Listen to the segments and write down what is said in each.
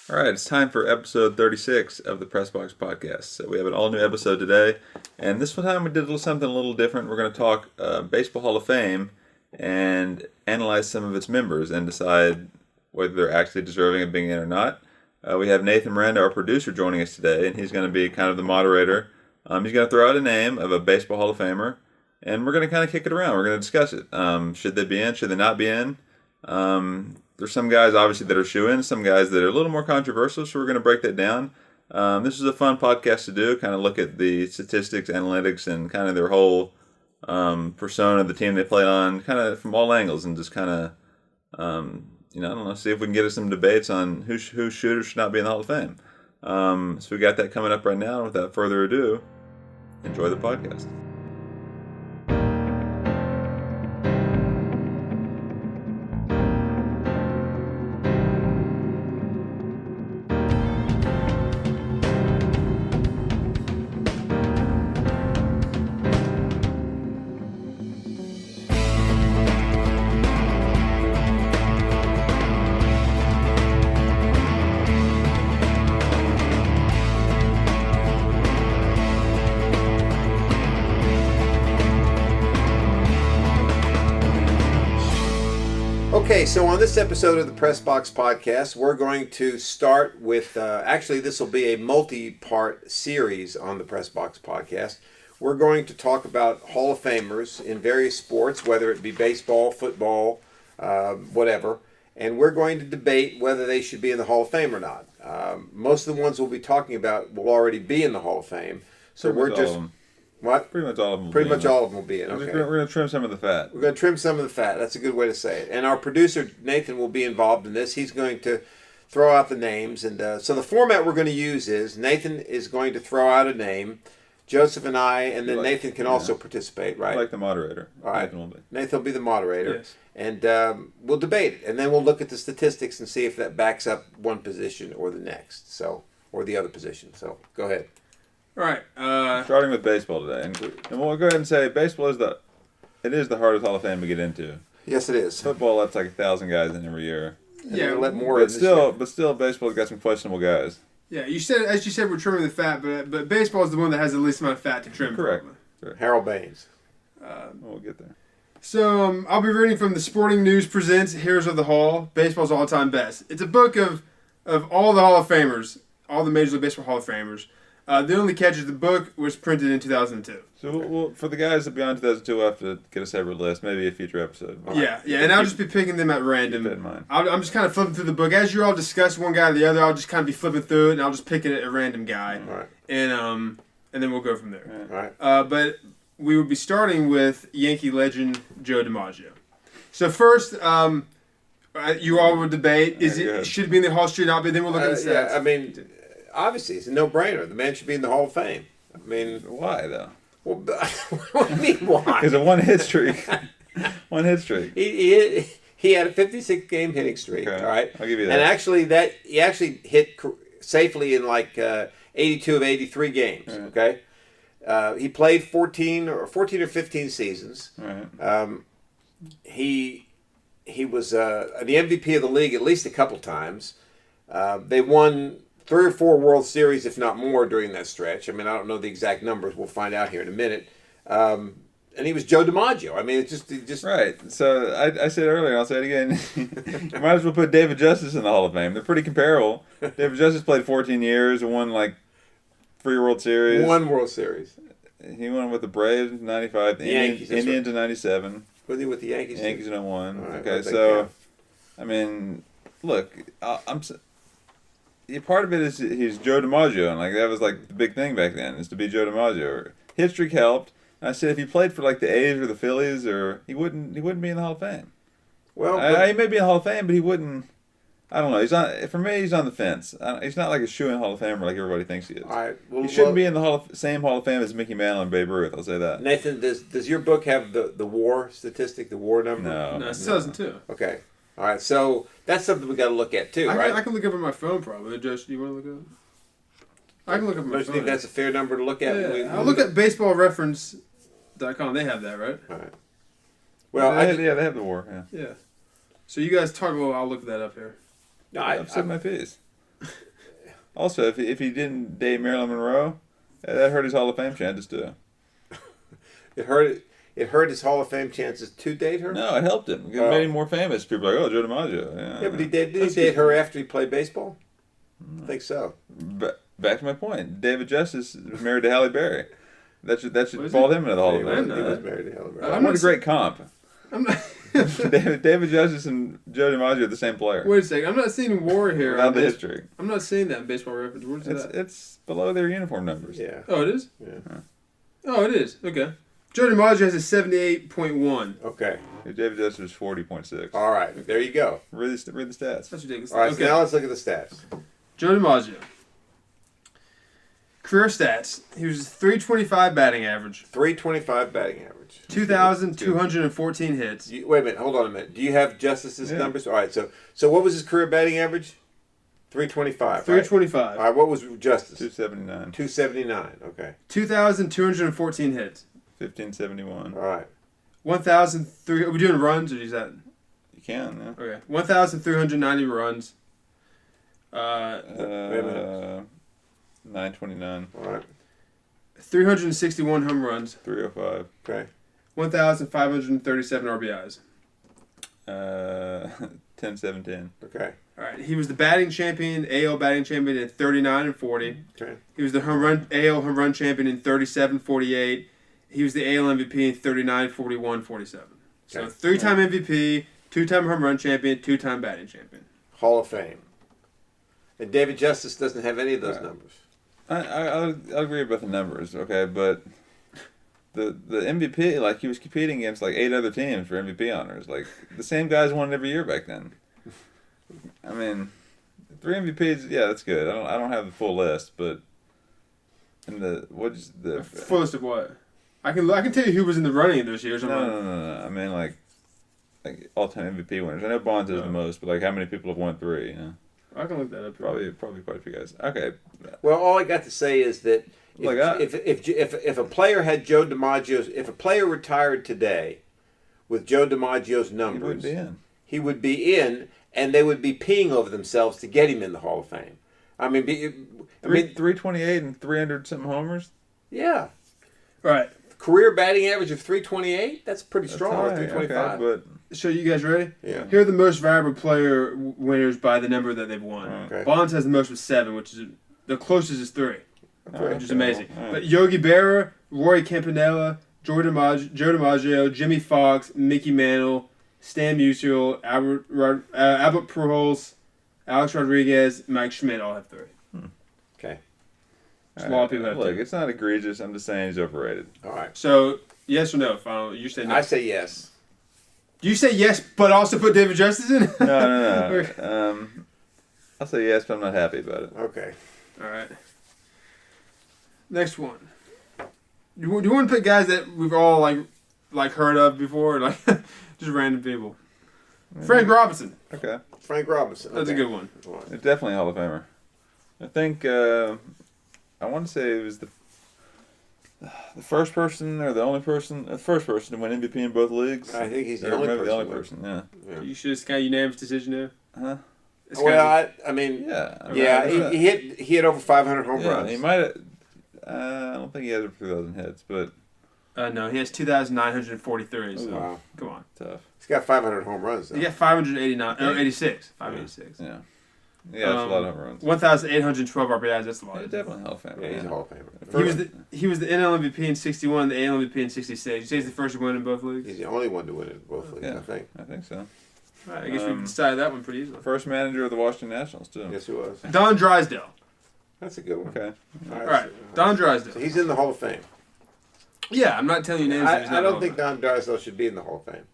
All right, it's time for episode 36 of the Pressbox Podcast. So we have an all-new episode today, and this time we did something a little different. We're going to talk Baseball Hall of Fame and analyze some of its members and decide whether they're actually deserving of being in or not. We have Nathan Miranda, our producer, joining us today, and he's going to be kind of the moderator. He's going to throw out a name of a Baseball Hall of Famer, and we're going to kind of kick it around. We're going to discuss it. Should they be in? Should they not be in? There's some guys, obviously, that are shoo-ins, some guys that are a little more controversial, so we're going to break that down. This is a fun podcast to do, kind of look at the statistics, analytics, and kind of their whole persona of the team they play on, kind of from all angles, and just kind of, I don't know, see if we can get us some debates on who should or should not be in the Hall of Fame. So we got that coming up right now. Without further ado, enjoy the podcast. Okay, so on this episode of the Pressbox Podcast, we're going to start with, actually this will be a multi-part series on the Pressbox Podcast. We're going to talk about Hall of Famers in various sports, whether it be baseball, football, whatever, and we're going to debate whether they should be in the Hall of Fame or not. Most of the ones we'll be talking about will already be in the Hall of Fame, so we're just... What? Pretty much all of them. Pretty much all of them will be in. Okay. We're going to trim some of the fat. We're going to trim some of the fat. That's a good way to say it. And our producer, Nathan, will be involved in this. He's going to throw out the names. And so the format we're going to use is Nathan is going to throw out a name, Joseph and I, and then Nathan can also participate, right? Like the moderator. All right. Nathan will be the moderator. Yes. And we'll debate it. And then we'll look at the statistics and see if that backs up one position or the next. Or the other position. So go ahead. All right. Starting with baseball today, and we'll go ahead and say baseball is the hardest Hall of Fame to get into. Yes, it is. Football lets like 1,000 guys in every year. Yeah, let more. But still, baseball's got some questionable guys. Yeah, as you said, we're trimming the fat, but baseball is the one that has the least amount of fat to trim. Correct. Harold Baines. We'll get there. So I'll be reading from the Sporting News Presents Heroes of the Hall, Baseball's All-Time Best. It's a book of all the Hall of Famers, all the Major League Baseball Hall of Famers. The only catch is the book was printed in 2002. So we'll, for the guys that beyond 2002, we'll have to get a separate list, maybe a future episode. Yeah, and I'll just be picking them at random. Keep that in mind. I'm just kind of flipping through the book. As you all discuss one guy or the other, I'll just kind of be flipping through it, and I'll just pick a random guy. All right. And then we'll go from there. All right. But we will be starting with Yankee legend Joe DiMaggio. So first, you all will debate, should it be in the Hall Street or not, but then we'll look at the stats. Yeah, I mean... Obviously, it's a no-brainer. The man should be in the Hall of Fame. I mean... Why, though? Well, what do you mean, why? Because of one hit streak. One hit streak. He had a 56-game hitting streak, okay. All right? I'll give you that. And actually, he actually hit safely in like 82 of 83 games, right. Okay? He played 14 or 15 seasons. Right. He was the MVP of the league at least a couple times. They won 3 or 4 World Series, if not more, during that stretch. I mean, I don't know the exact numbers. We'll find out here in a minute. And he was Joe DiMaggio. I mean, it's just right. So I said earlier, I'll say it again. You might as well put David Justice in the Hall of Fame. They're pretty comparable. David Justice played 14 years and won like 3 World Series. 1 World Series. He won with the Braves in 95, the Indians in 97. Was he with the Yankees? Yankees in 01. Right, okay, so, I mean, look, part of it is he's Joe DiMaggio, and like that was like the big thing back then, is to be Joe DiMaggio. Hit streak helped. And I said if he played for like the A's or the Phillies, or he wouldn't be in the Hall of Fame. Well, he may be in the Hall of Fame, but he wouldn't. I don't know. For me, he's on the fence. He's not like a shoo-in Hall of Famer like everybody thinks he is. All right. Well, he shouldn't be in the same Hall of Fame as Mickey Mantle and Babe Ruth. I'll say that. Nathan, does your book have the WAR statistic, the WAR number? No, it's 2002. Okay. All right, so that's something we got to look at too, right? I can look up on my phone probably. Josh, do you want to look up? I can look up on my Don't you phone. think that's a fair number to look at? Yeah, I'll look at baseballreference.com. They have that, right? All right. Well, they have the WAR. Yeah. Yeah. So you guys talk about. I'll look that up here. No, I've said my piece. Also, if he didn't date Marilyn Monroe, that hurt his Hall of Fame chances too. It hurt his Hall of Fame chances to date her? No, it helped him. It made him more famous. People are like, oh, Joe DiMaggio. Yeah, but did he date her after he played baseball? I think so. Back to my point. David Justice is married to Halle Berry. That should fall him into the Hall of Fame. He was married to Halle Berry. What a great comp. I'm not. David Justice and Joe DiMaggio are the same player. Wait a second. I'm not seeing WAR here. Without the history. I'm not seeing that in Baseball Reference. Where's that? It's below their uniform numbers. Yeah. Oh, it is? Yeah. Oh, it is. Okay. Joe DiMaggio has a 78.1. Okay. David Justice is 40.6. All right. There you go. Read the stats. That's ridiculous. All right. Okay. So now let's look at the stats. Joe DiMaggio. Career stats. He was 325 batting average. 325 batting average. 2,214 hits. Wait a minute. Hold on a minute. Do you have Justice's numbers? All right. So what was his career batting average? 325. 325. Right? All right. What was Justice? 279. 279. Okay. 2,214 hits. 1571. All right. 1,003. Are we doing runs or is that? You can, yeah. Okay. 1,390 runs. Wait a minute. 929. All right. 361 home runs. 305. Okay. 1,537 RBIs. 1017. Okay. All right. He was the batting champion, AL batting champion in 39 and 40. Okay. He was the AL home run champion in 37, 48. He was the AL MVP in 39, 41, 47. So Okay. 3-time MVP, 2-time home run champion, 2-time batting champion. Hall of Fame. And David Justice doesn't have any of those numbers. I'll agree about the numbers, okay, but the MVP, like, he was competing against like 8 other teams for MVP honors. Like, the same guys won it every year back then. I mean, 3 MVPs, yeah, that's good. I don't have the full list, but in the Full list of what? I can tell you who was in the running those years. No. I mean, like all-time MVP winners. I know Bonds is the most, but like how many people have won 3? You know? I can look that up. Probably quite a few guys. Okay. Well, all I got to say is that if a player had Joe DiMaggio's, if a player retired today with Joe DiMaggio's numbers, he would be in, and they would be peeing over themselves to get him in the Hall of Fame. I mean, 328 and 300 something homers. Yeah. Right. Career batting average of 328. That's pretty strong. Or 325. Okay, So you guys ready? Yeah. Here are the most valuable player winners by the number that they've won. Okay. Bonds has the most with 7, which is the closest is 3, which is amazing. All right. But Yogi Berra, Roy Campanella, Joe DiMaggio, Jimmy Fox, Mickey Mantle, Stan Musial, Albert Pujols, Alex Rodriguez, Mike Schmidt all have 3. Okay. A lot of people have 3. Look, it's not egregious. I'm just saying he's overrated. All right. So yes or no? Final. You say no. I say yes. Do you say yes, but also put David Justice in? No. I'll say yes, but I'm not happy about it. Okay. All right. Next one. Do you want to pick guys that we've all like heard of before, like just random people? Frank Robinson. Okay. Frank Robinson. That's a good one. It's definitely a Hall of Famer. I think I want to say it was the first person or the first person to win MVP in both leagues. I think he's the Or only maybe person. the only person. Yeah. You sure it's kind of unanimous decision there? Huh? Well, I mean, Yeah. he hit over 500 home runs. He might have. I don't think he has over 3,000 hits, but No, he has 2,943. So Wow. come on. tough. He's got 500 home runs, though. He got 589 or 86. 586. Yeah. Yeah, that's a lot of home runs. 1,812 RBIs. That's a lot. He's definitely a Hall of Famer. Yeah, he's a Hall of Famer. He was the NL MVP in 61, the AL MVP in 66. You say he's the first to win in both leagues? He's the only one to win it in both leagues, I think. I think so. All right, I guess we can decide that one pretty easily. First manager of the Washington Nationals, too. Yes, he was. Don Drysdale. That's a good one. Okay. All right, Don Drysdale. So he's in the Hall of Fame. Yeah, I'm not telling you names. I don't think Don Drysdale should be in the Hall of Fame.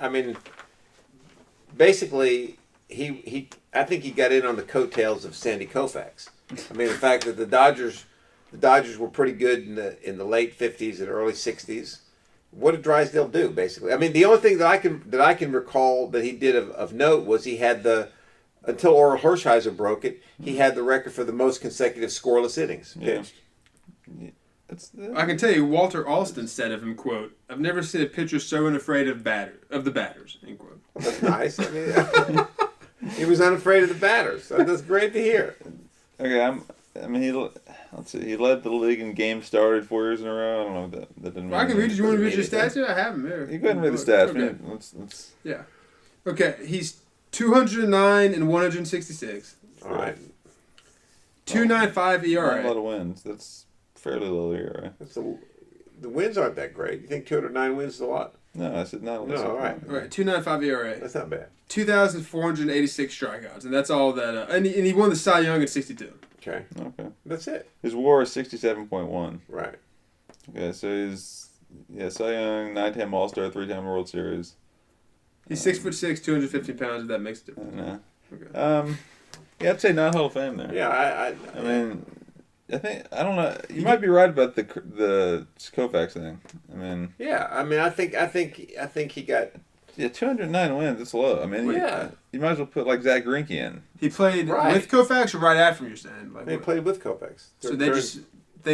I mean, basically, I think he got in on the coattails of Sandy Koufax. I mean, the fact that the Dodgers were pretty good in the late 50s and early 60s. What did Drysdale do, basically? I mean, the only thing that I can recall that he did of note was he had until Oral Hershiser broke it, he had the record for the most consecutive scoreless innings pitched. Yeah. I can tell you, Walter Alston said of him, quote, "I've never seen a pitcher so unafraid of the batters," end quote. Well, that's nice. I mean, he was unafraid of the batters. That's great to hear. Okay, let's see. He led the league in games started 4 years in a row. I don't know if that didn't mean Well, I can read. Do you want to read your anything. stats here? I have them here. You go ahead and read the stats. Okay. Let's Yeah. Okay, he's 209 and 166. All right. 2.95 not ERA. a lot of wins. That's fairly low here, right? The wins aren't that great. You think 209 wins is a lot? No, I said not. No, all right. All right, 2.95 ERA. That's not bad. 2,486 strikeouts, and that's all that. And he won the Cy Young at 62. Okay. Okay. That's it. His WAR is 67.1. Right. Okay, so he's Cy Young, 9-time All-Star, 3-time World Series. He's 6'6", 215 pounds. If that makes a difference. No. Okay. Yeah, I'd say not Hall of Fame there. Yeah, I mean, I don't know. You might be right about the Koufax thing. I mean. Yeah, I mean, I think he got. Yeah, 209 wins. That's low. I mean, Yeah. You might as well put like Zach Greinke in. He played Right. with Koufax or right after you're saying? Like, They what? played with Koufax. So they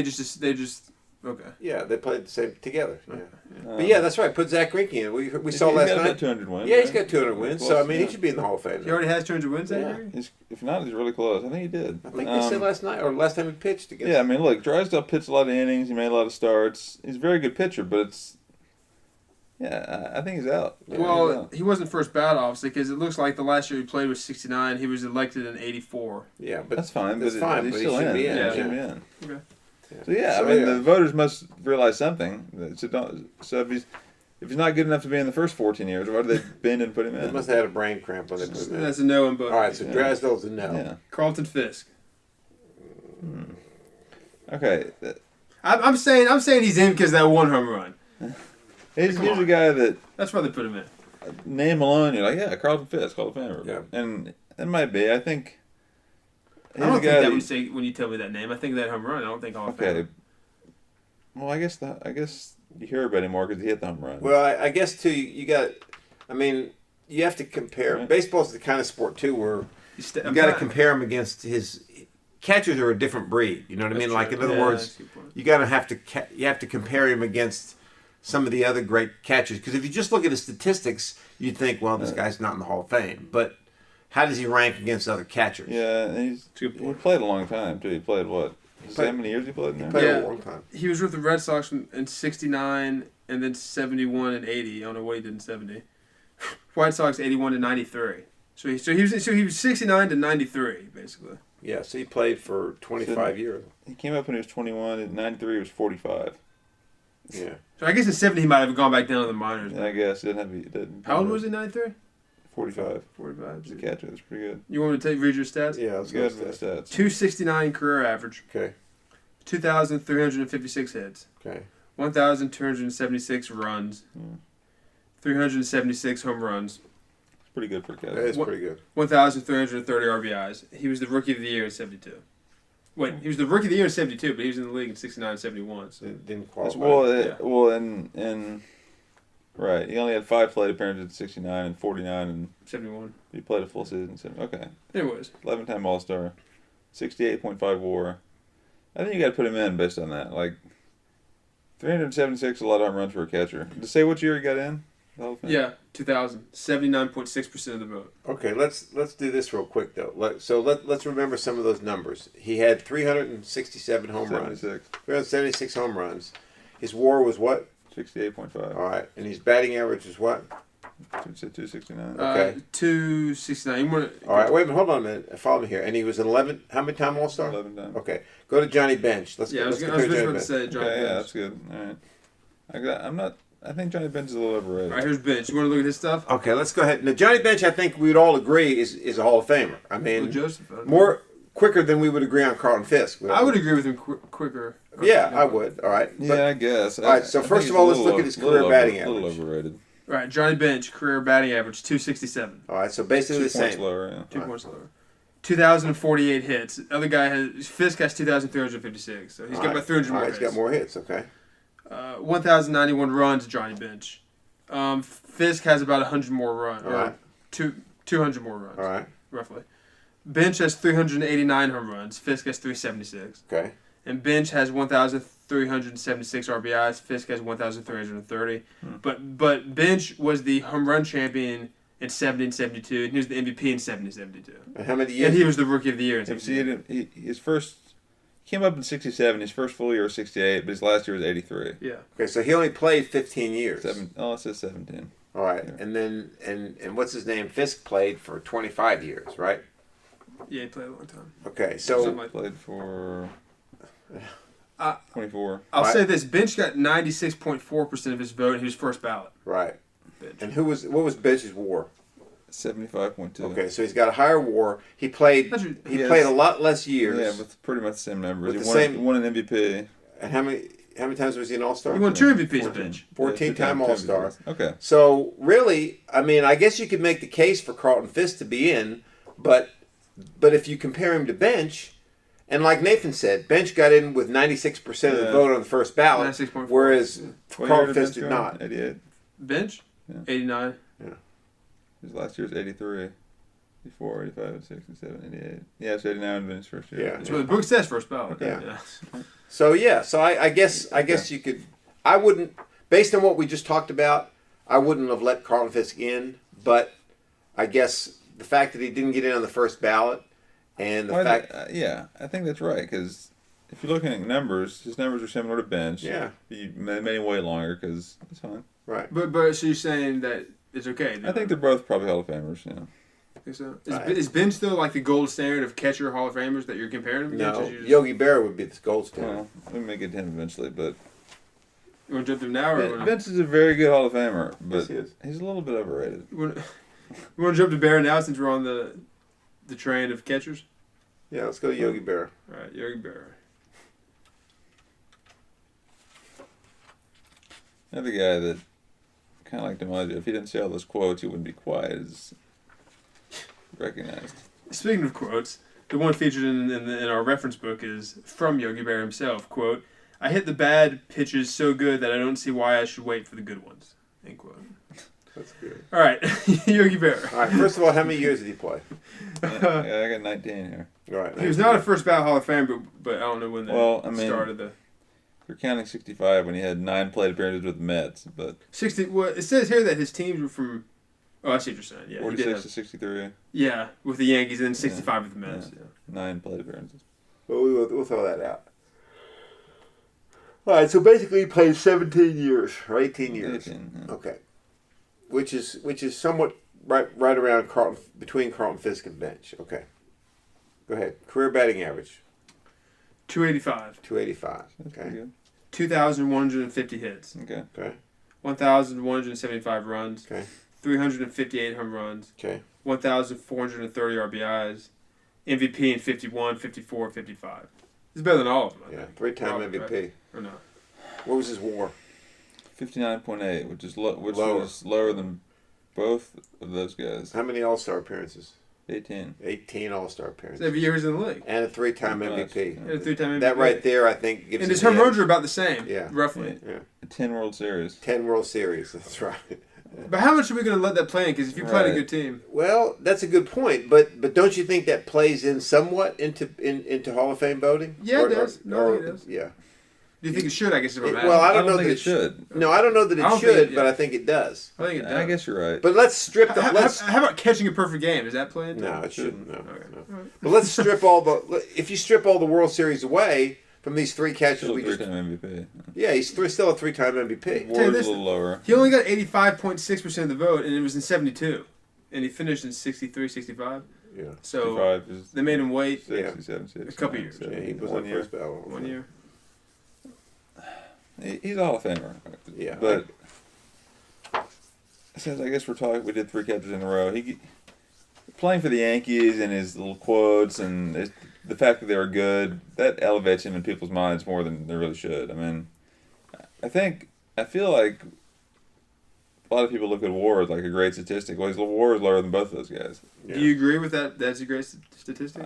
just okay. Yeah, they played the same together. Yeah. Um, But yeah, that's right. Put Zach Greinke in. We saw last got night. about 200 wins. Yeah, he's right? got 200 wins. Close, So I mean, yeah. he should be in the Hall of Fame. He already has 200 wins that Yeah. year. If not, he's really close. I think he did. I think they said last night or last time he pitched against. Yeah, I mean, look, Drysdale pitched a lot of innings. He made a lot of starts. He's a very good pitcher, but it's. Yeah, I think he's out. Yeah, Well, he's out. he wasn't first ballot, obviously, because it looks like the last year he played was 69. He was elected in 84. Yeah, but That's fine. That's but fine, He's but he still should in. be in, He yeah. should be in. Okay. So yeah, So, I mean, yeah. the voters must realize something. So if he's not good enough to be in the first 14 years, why did they bend and put him they in? must have had a brain cramp when they put him in. That's a no in both. All right, so Yeah. Drysdale's a no. Yeah. Carlton Fisk. Okay. I'm saying he's in because that one home run. He's Come usually on. a guy that That's why they put him in. name alone, you're like, yeah, Carlton Fisk, Hall of Famer. Yeah. And it might be. I think. I don't he's a think guy that would say when you tell me that name. I think that home run. I don't think Hall of Fame. Okay. Well, I guess you hear about him more because he hit the home run. Well, I guess too. You got. I mean, you have to compare. Right. Baseball's the kind of sport too where you got to compare him against his catchers are a different breed. You know what I mean? That's Like true. in other Yeah, words, that's a good point. you got to have to compare him against some of the other great catchers. Because if you just look at his statistics, you'd think, well, this guy's not in the Hall of Fame. But how does he rank against other catchers? Yeah, and he played a long time too. He played what? How many years he played in there? Played Yeah. a long time. He was with the Red Sox in 69 and then 71 and 80. I don't know what he did in 70. White Sox 81 to 93. So he was 69 to 93 basically. Yeah, so he played for 25 years. He came up when he was 21. In '93, he was 45. Yeah. So I guess in 70 he might have gone back down to the minors. I guess it didn't. How old was he? 93. 45. 45. As a catcher, that's pretty good. You want me to read your stats? Yeah, I was Good going for to the say. stats. 269 career average. Okay. 2,356 hits. Okay. 1,276 runs. 376 home runs. It's pretty good for a That catcher. is pretty good. 1,330 RBIs. He was the Rookie of the Year in 72. Wait, he was the Rookie of the Year in 72, but he was in the league in 69 and 71. So. Didn't qualify. Right. He only had 5 plate appearances in 69 and 49, and 71. he played a full season. Okay. Anyways. 11-time All-Star. 68.5 WAR. I think you got to put him in based on that. Like, 376 is a lot of home runs for a catcher. To say what year he got in? The Hall of Fame? Yeah, 2000. 79.6% of the vote. Okay, let's do this real quick though. Let's remember some of those numbers. He had 367 home runs. 76. 376 home runs. His WAR was what? 68.5. All right, and his batting average is what? 269. Okay. 269. All right, wait a minute, hold on a minute. Follow me here. And he was an 11. How many time All Star? 11 times. Okay, go to Johnny Bench. Let's Yeah, I was compare just Johnny about to Bench. say John Okay, yeah, Bench. that's good. All right. I think Johnny Bench is a little overrated. All right, here's Bench. You want to look at his stuff? Okay, let's go ahead. Now Johnny Bench, I think we would all agree is a Hall of Famer. I mean, Well, Joseph. quicker than we would agree on Carlton Fisk. I would agree with him quicker. Yeah, I would. All right. But- Yeah, I guess. All right, so first of all, let's look at his career batting A little average. overrated. All right, Johnny Bench, career batting average, 267. All right, so basically 2 the points same. lower, yeah. 2 points lower. 2,048 hits. The other guy Fisk has 2,356. So he's got about 300 more All right, hits. he's got more hits. Okay. 1,091 runs, Johnny Bench. Fisk has about 100 more runs. All right. 200 more runs. All right. Roughly. Bench has 389 home runs. Fisk has 376. Okay. And Bench has 1,376 RBIs. Fisk has 1,330. But Bench was the home run champion in 70 and 72, and he was the MVP in 70 and 72. And how many years? And he was the Rookie of the Year in He 72. his first came up in 67. His first full year was 68, but his last year was 83. Yeah. Okay, so he only played 15 years. It says 17. All right, Yeah. and then and what's his name? Fisk played for 25 years, right? Yeah, he played a long time. Okay, so Something like Played for 24. I'll Right. say this: Bench got 96.4% of his vote, and he was first ballot. right. Bench. And what was Bench's WAR? 75.2. Okay, so he's got a higher WAR. He played Yes. played a lot less years. Yeah, with pretty much the same numbers. With He the won an MVP. And how many times was he an All-Star? He won 2 MVPs, 14. Bench. 14-time Yeah, All-Star. Okay. So really, I mean, I guess you could make the case for Carlton Fisk to be in, but if you compare him to Bench, and like Nathan said, Bench got in with 96% of the Yeah. vote on the first ballot, 96.4. whereas What Carlton year Fisk did did Bench not. go? 88. Bench, Yeah. 89. His last year was 83. 84, 85, 67, 88. Yeah, it's 89 in his first year. Yeah. That's what the book says, first ballot. Yeah. So I guess you could. I wouldn't, based on what we just talked about, I wouldn't have let Carlton Fisk in. But I guess the fact that he didn't get in on the first ballot, and the fact, I think that's right, because if you're looking at numbers, his numbers are similar to Bench. Yeah. He made him way longer, because it's fine. right? But so you're saying that it's okay? I think they're both probably Hall of Famers, yeah. Think so? Right. Is Bench still like the gold standard of catcher Hall of Famers that you're comparing him against? No, Or you just- Yogi Berra would be the gold standard. Well, we may get to him eventually, but You want to jump through now, or Bench is a very good Hall of Famer, but Yes, he is. he's a little bit overrated. you want to jump to Berra now since we're on the train of catchers? Yeah, let's go to Yogi Berra. All right, Yogi Berra. Another guy that, kind of like DiMaggio, if he didn't say all those quotes, he wouldn't be quiet, is recognized. Speaking of quotes, the one featured in our reference book is from Yogi Berra himself. Quote, "I hit the bad pitches so good that I don't see why I should wait for the good ones." End quote. That's good. All right, Yogi Berra. All right, first of all, how many years did he play? Yeah, I got 19 here. All right, He was not a first ballot Hall of Fame, but I don't know when they started the You're counting 65 when he had 9 plate appearances with the Mets, but 60. Well, it says here that his teams were from. Oh, I see what you're saying. Yeah, he 46 did to have, 63, yeah, with the Yankees, and then 65 with the Mets. Yeah. 9 plate appearances. Well, we'll throw that out. All right, so basically he played 17 years, or 18 years. 18, yeah. Okay, which is somewhat right around between Carlton Fisk and Bench. Okay, go ahead. Career batting average 285. 285. That's pretty Okay, good. 2,150 hits. Okay. okay, 1,175 runs. okay, 358 home runs. okay. 1,430 RBIs. MVP in 51, 54, 55. It's better than all of them. I Yeah, think. 3-time Probably, MVP. right? Or no? What was his WAR? 59.8, which is Lower. was lower than both of those guys. How many All-Star appearances? 18. 18 All-Star So appearances. every year he's in the league. And a 3-time Nice. MVP. And a 3-time MVP. That right there, I think, gives And him his the home runs edge. are about the same. Yeah. Roughly. Yeah. 10 World Series. 10 World Series. That's right. But how much are we going to let that play in? Because if you play Right. a good team. Well, that's a good point, but don't you think that plays in somewhat into Hall of Fame voting? Yeah, it does. No, I think it does. Yeah. Do you think it should? I guess is what I'm asking. Well, I I don't know think that it should. No, I don't know that I it don't should, think- but yeah. I think it does. I think it does. I guess you're right. But let's strip the How about catching a perfect game? Is that playing? No, it shouldn't. No, Okay. no. All right. But let's strip if you strip all the World Series away from these 3 catchers, Still we just 3-time MVP. yeah, he's still a 3-time MVP. Tell you Ward's this- a little lower. He only got 85.6% of the vote, and it was in 72. And he finished in 63, 65. Yeah. So 55 is they made him wait 67, 68, a couple years. 70, Yeah, he was one on year. first ballot. 1 year. He's a Hall of Famer. Yeah. But since I guess we did 3 catchers in a row. Playing for the Yankees and his little quotes and the fact that they were good, that elevates him in people's minds more than they really should. I mean, I feel like a lot of people look at WAR as like a great statistic. Well, his WAR is lower than both of those guys. Yeah. Do you agree with that? That's a great statistic?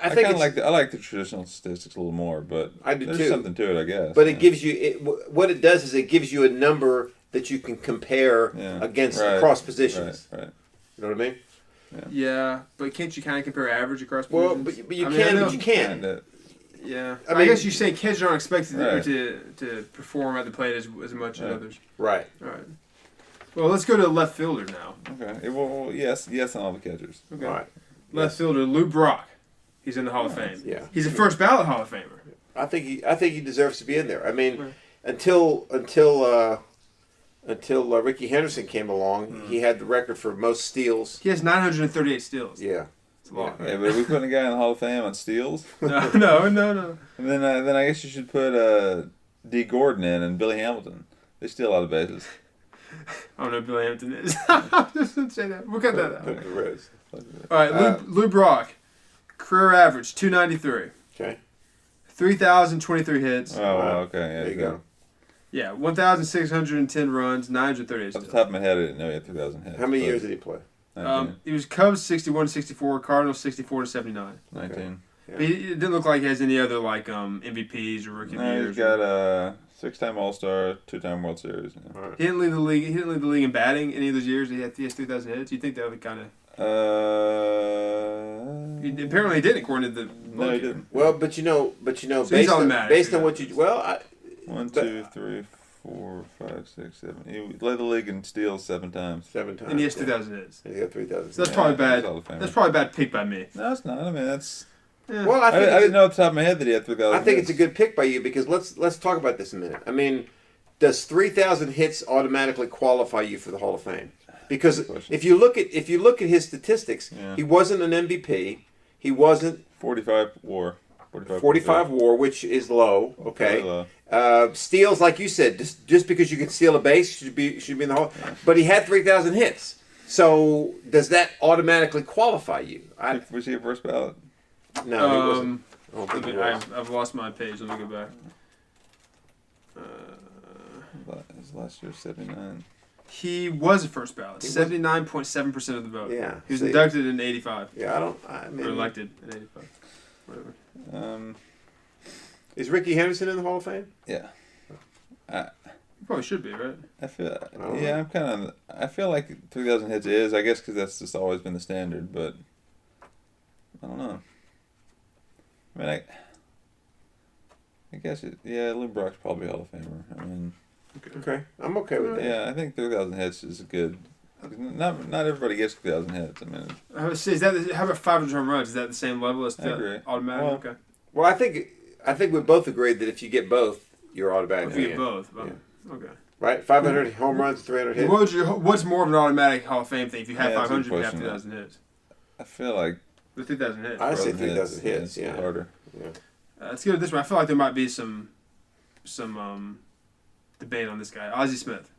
I I think kind of it's, like the traditional statistics a little more, but I do there's too. something to it, I guess. but it gives you what it does is it gives you a number that you can compare Yeah. against Right. across positions. Right. You know what I mean? Yeah, but can't you kind of compare average across Well, positions? but you I mean, I can, know- but you can. And, Yeah. I I, mean- guess you say catchers aren't expected Right. to perform at the plate as much as Right. others. Right. All right. Well, let's go to left fielder now. Okay. Well, yes on all the catchers. Okay. All right. Left fielder Lou Brock. He's in the Hall of Fame. Yeah. He's a first ballot Hall of Famer. I think he deserves to be in there. I mean, Right. until Ricky Henderson came along, he had the record for most steals. He has 938 steals. Yeah. It's a lot. Yeah, but are we putting a guy in the Hall of Fame on steals? No. And then I guess you should put D. Gordon in and Billy Hamilton. They steal a lot of bases. I don't know who Billy Hampton is. I just didn't say that. We'll cut that out. Put the Reds. All right, Lou Brock. Career average, 293. Okay. 3,023 hits. Oh, well, okay. Yeah, There you go. Yeah, 1,610 runs, 938 Off steals. the top of my head, I didn't know he had 3,000 hits. How many but years did he play? 19. He was Cubs 61-64, Cardinals 64-79. 19. Yeah. But it didn't look like he has any other MVPs or rookie of the No, years. he's got a 6-time All-Star, 2-time World Series. Yeah. All right. He didn't lead the league. He didn't lead the league in batting any of those years. He has 3,000 hits. You think that would kind of? Apparently, he didn't, according to the. No, he didn't. Well, but you know, So he's based on automatic. what you 1, 2, 3, 4, 5, 6, 7. He led the league in steals 7 times. 7 times. And he has 2,000 hits. And he got 3,000. So that's Yeah, probably bad. he's Hall of Famer. That's probably a bad pick by me. No, it's not. I mean, that's. Yeah. Well, I I think didn't know off the top of my head that he had 3,000. I think it's a good pick by you because let's talk about this a minute. I mean, does 3,000 hits automatically qualify you for the Hall of Fame? Because Good question. if you look at his statistics, Yeah. he wasn't an MVP. He wasn't 45 WAR. 45 WAR, which is low. Very Okay. low. Steals, like you said, just because you can steal a base should be in the Hall. Yeah. But he had 3,000 hits. So does that automatically qualify you? Was he a first ballot? No, he wasn't. I don't think he was. I've lost my page. Let me go back. His last year 79. He was a first ballot. He was- 79.7% of the vote. Yeah. He was See? inducted in 85. Yeah, I Or mean, elected in 85. Whatever. is Ricky Henderson in the Hall of Fame? Yeah. He probably should be, right? I feel. don't Yeah, I'm kind of. I feel like 3,000 hits is. I guess because that's just always been the standard, but I don't know. I mean, I guess Lou Brock's probably Hall of Famer. I mean, Okay, I'm okay with that. yeah, I think 3,000 hits is good. Not everybody gets 3,000 hits. I mean, How about 500 home runs? Is that the same level as I agree. automatic? Well, Okay. Well, I think we both agreed that if you get both, you're automatically If you in. get both. Yeah. Okay. Right? 500 home runs, 300 hits. What's more of an automatic Hall of Fame thing? If you have Yeah, that's a 500, you have question. 2,000 hits. I feel like The 2,000 hits. I say 3,000 3,000 hits, it's yeah. harder. Yeah. Let's get it this way. I feel like there might be some debate on this guy. Ozzie Smith.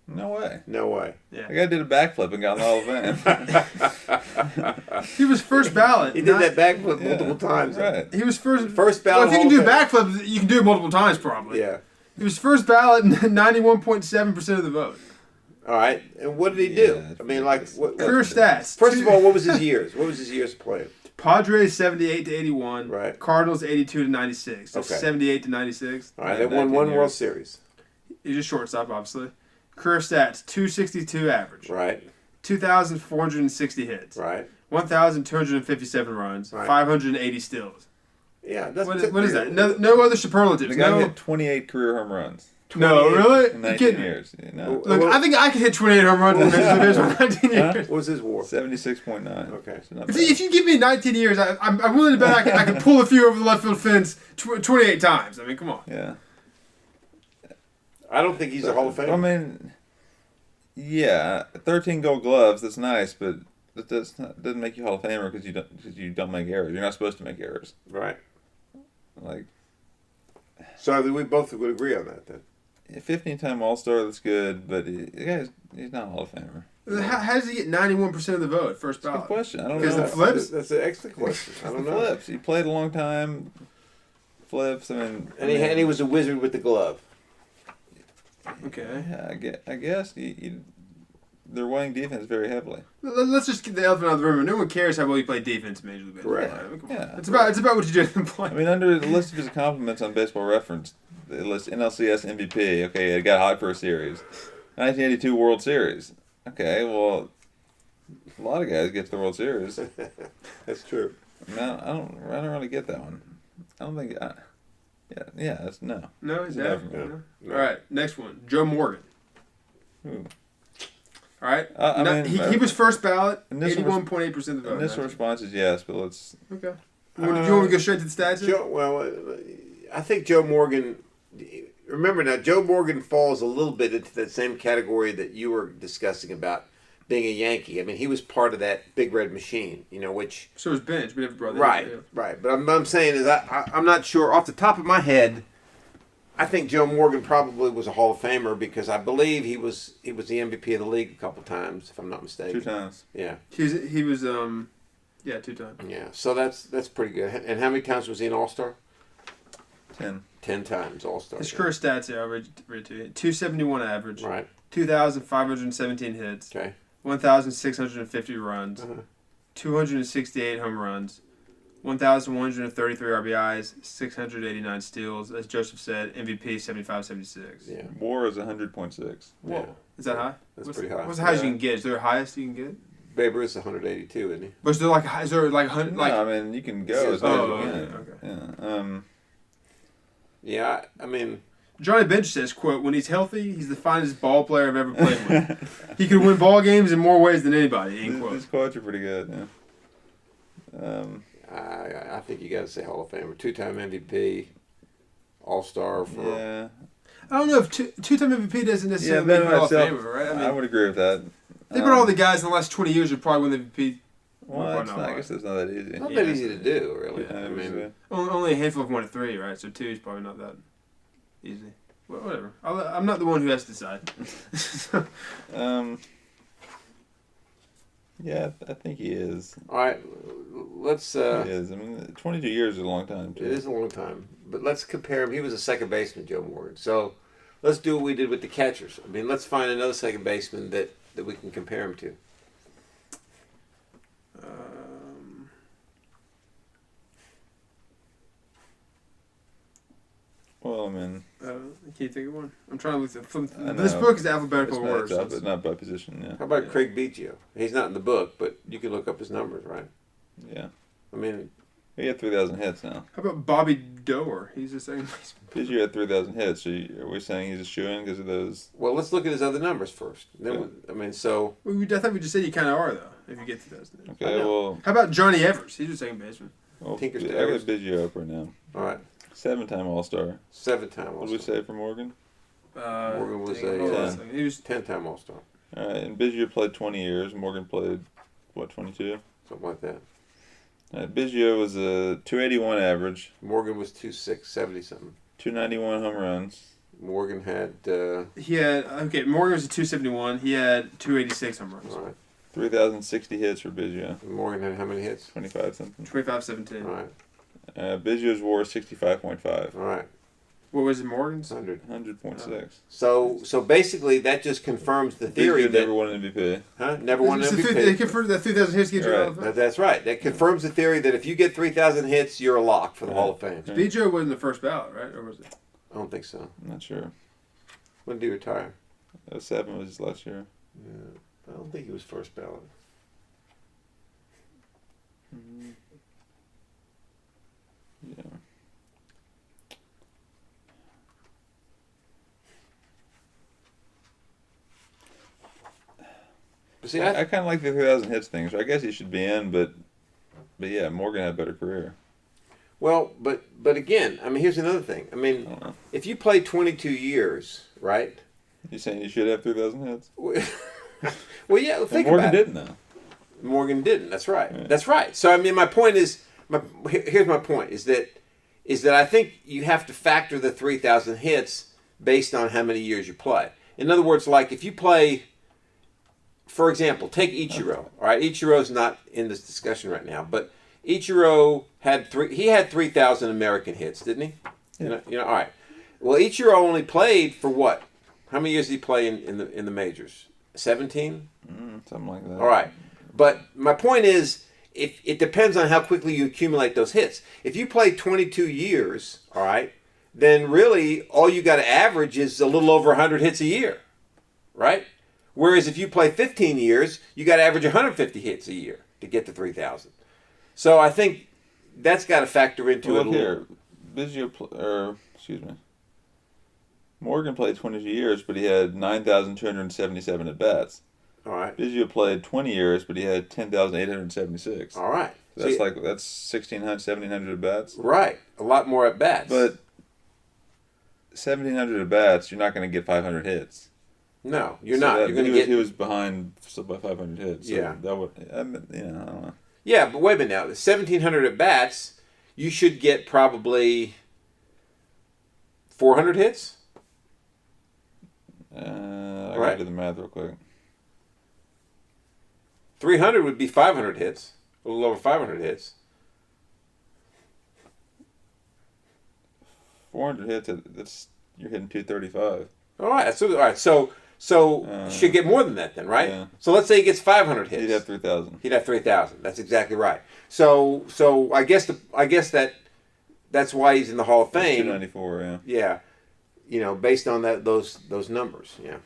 No way. No way. Yeah. The guy did a backflip and got in the Hall of Fame. He was first ballot. He did that backflip multiple times. Right. He was first. First Well, ballot if you can Hall do of Fame. backflip, you can do it multiple times probably. Yeah. He was first ballot, 91.7% of the vote. All right. And what did he do? Yeah, I mean, like, what, Career stats. first of all, what was his years? What was his years playing? Padres 78 to 81. Right. Cardinals 82 to 96. So Okay. 78 to 96. All right. Yeah, They won 19 one years. World Series. He's a shortstop, obviously. Career stats 262 average. Right. 2,460 hits. Right. 1,257 runs. Right. 580 steals. Yeah. That's What is that? No other superlatives. The guy No. hit 28 career home runs No, 28 really? in You 19 kidding? years. You know? Look, Well- I think I could hit 28 home runs in Major League Baseball in 19 years. What was his WAR? 76.9. Okay. So not If you give me 19 years, I'm willing to bet I can pull a few over the left field fence 28 times. I mean, come on. Yeah. I don't think he's a Hall of Famer. I mean, yeah, 13 Gold Gloves. That's nice, but that doesn't make you Hall of Famer because you don't make errors. You're not supposed to make errors. Right. Like So I think we both would agree on that then. a 15-time All-Star. That's good, but he's not a Hall of Famer. How does he get 91% of the vote first Good ballot? question. I don't Because know. the flips? That's an excellent question. I don't know. Flips. He played a long time. Flips. I mean, And he was a wizard with the glove. Okay. Yeah, I guess they're weighing defense very heavily. Let's just get the elephant out of the room. No one cares how well you play defense in Major League Baseball. Correct. I mean, come on. Yeah. It's about what you do in the play. I mean, under the list of his accomplishments on Baseball Reference, it lists NLCS MVP. Okay, it got hot for a series. 1982 World Series. Okay, well, a lot of guys get to the World Series. That's true. I mean, I don't really get that one. I don't think. That's no. No, he's Never. not. No. All right, next one. Joe Morgan. Ooh. All right. I mean, he was first ballot. Initial 81.8% of the vote. Initial response is yes, but let's. Okay. Do you want to go straight to the stats? I think Joe Morgan. Remember now, Joe Morgan falls a little bit into that same category that you were discussing about being a Yankee. I mean, he was part of that big red machine, which. So was Bench. We never brought that Right, up. right. But I'm saying is I'm not sure off the top of my head. I think Joe Morgan probably was a Hall of Famer because I believe he was the MVP of the league a couple times, if I'm not mistaken. 2 times. Yeah. He was 2 times. Yeah. So that's pretty good. And how many times was he an All-Star? 10. 10 times All-Star. His career stats here, I'll read to you. 271 average. Right. 2,517 hits. Okay. 1,650 runs. 268 home runs. 1,133 RBIs, 689 steals. As Joseph said, MVP 75-76. Yeah. WAR is 100.6. Whoa. Yeah. Is that high? That's pretty high. What's the highest you can get? Is there the highest you can get? Babe Ruth's 182, isn't he? But is there like 100? No, I mean, you can go as high as you can. Okay. Yeah, I mean... Johnny Bench says, quote, when he's healthy, he's the finest ball player I've ever played with. He could win ball games in more ways than anybody, end quote. These quotes are pretty good, yeah. I think you got to say Hall of Famer. 2-time MVP, All-Star for... Yeah. I don't know if two-time MVP doesn't necessarily make Hall of Famer, right? I would agree with that. Think about all the guys in the last 20 years who probably win the MVP. Well, I guess it's not that easy. Not that easy to do, really. Yeah, I mean, only a handful of 1 to 3, right? So 2 is probably not that easy. Well, whatever. I'm not the one who has to decide. Yeah, I think he is. All right, let's... he is. I mean, 22 years is a long time, too. It is a long time. But let's compare him. He was a second baseman, Joe Morgan. So let's do what we did with the catchers. I mean, let's find another second baseman that we can compare him to. Well, I mean... I can't think of one. I'm trying to look. This book is alphabetical order. But not by position, yeah. How about Craig Biggio? He's not in the book, but you can look up his numbers, right? Yeah. I mean... He had 3,000 hits now. How about Bobby Doerr? He's the second baseman. Biggio had 3,000 hits. So are we saying he's a shoo-in because of those? Well, let's look at his other numbers first. Then, I mean, so... I thought we just said you kind of are, though, if you get to those. Okay, well... How about Johnny Evers? He's the second baseman. Well, I Tinkers got to Evers. Biggio up right now. All right. 7-time All-Star. 7-time All-Star. What did we say for Morgan? Morgan was he was 10-time All-Star. All right, and Biggio played 20 years. Morgan played, 22? Something like that. Biggio was a 281 average. Morgan was 270-something. 291 home runs. Morgan had... Morgan was a 271. He had 286 home runs. All right. 3,060 hits for Biggio. Morgan had how many hits? 25 something. 25-17. All right. Biggio's WAR 65.5. All right. What was it, Morgan's? 100.6. So basically, that just confirms the theory Biggio that... never won an MVP. Huh? Never won an MVP. They confirmed that 3,000 hits get you Right. Hall of Fame. That's right. That confirms the theory that if you get 3,000 hits, you're a lock for the Hall of Fame. Biggio wasn't the first ballot, right? Or was it? I don't think so. I'm not sure. When did he retire? 07 was his last year. Yeah. I don't think he was first ballot. Yeah. But see, I kind of like the 3,000 hits thing, so I guess he should be in, but yeah, Morgan had a better career. well, but again, I mean, here's another thing. I I mean, don't know. if you play 22 years, right? You saying you should have 3,000 hits? Well, yeah. Think Morgan about it. didn't, though. Morgan didn't. That's right. Right. That's right. So I mean, my point is, here's my point: is that I think you have to factor the 3,000 hits based on how many years you play. In other words, like if you play, for example, take Ichiro. All right, Ichiro's not in this discussion right now, but Ichiro had 3,000 American hits, didn't he? Yeah. You know. All right. Well, Ichiro only played for what? How many years did he play in the majors? 17. Something like that. All right. But my point is, it depends on how quickly you accumulate those hits. If you play 22 years, all right, then really all you got to average is a little over 100 hits a year, right? Whereas if you play 15 years, you got to average 150 hits a year to get to 3,000. So I think that's got to factor into it a little. Biggio, Morgan played 22 years, but he had 9,277 at bats. All right. Biggio played 20 years, but he had 10,876. All right. So that's 1,600, 1,700 at bats. Right. A lot more at bats. But 1,700 at bats, you're not going to get 500 hits. No, you're not. You're going to get. He was behind by 500 hits. So yeah. That would. I don't know. Yeah, but wait a minute now. 1,700 at bats, you should get probably 400 hits. I gotta do the math real quick. 300 would be 500 hits. A little over 500 hits. 400 hits. That's you're hitting 235. All right. So you should get more than that then, right? Yeah. So let's say he gets 500 hits. He'd have 3,000. He'd have 3,000. That's exactly right. So I guess that's why he's in the Hall of Fame. 294. Yeah. Yeah. You know, based on those numbers. Yeah.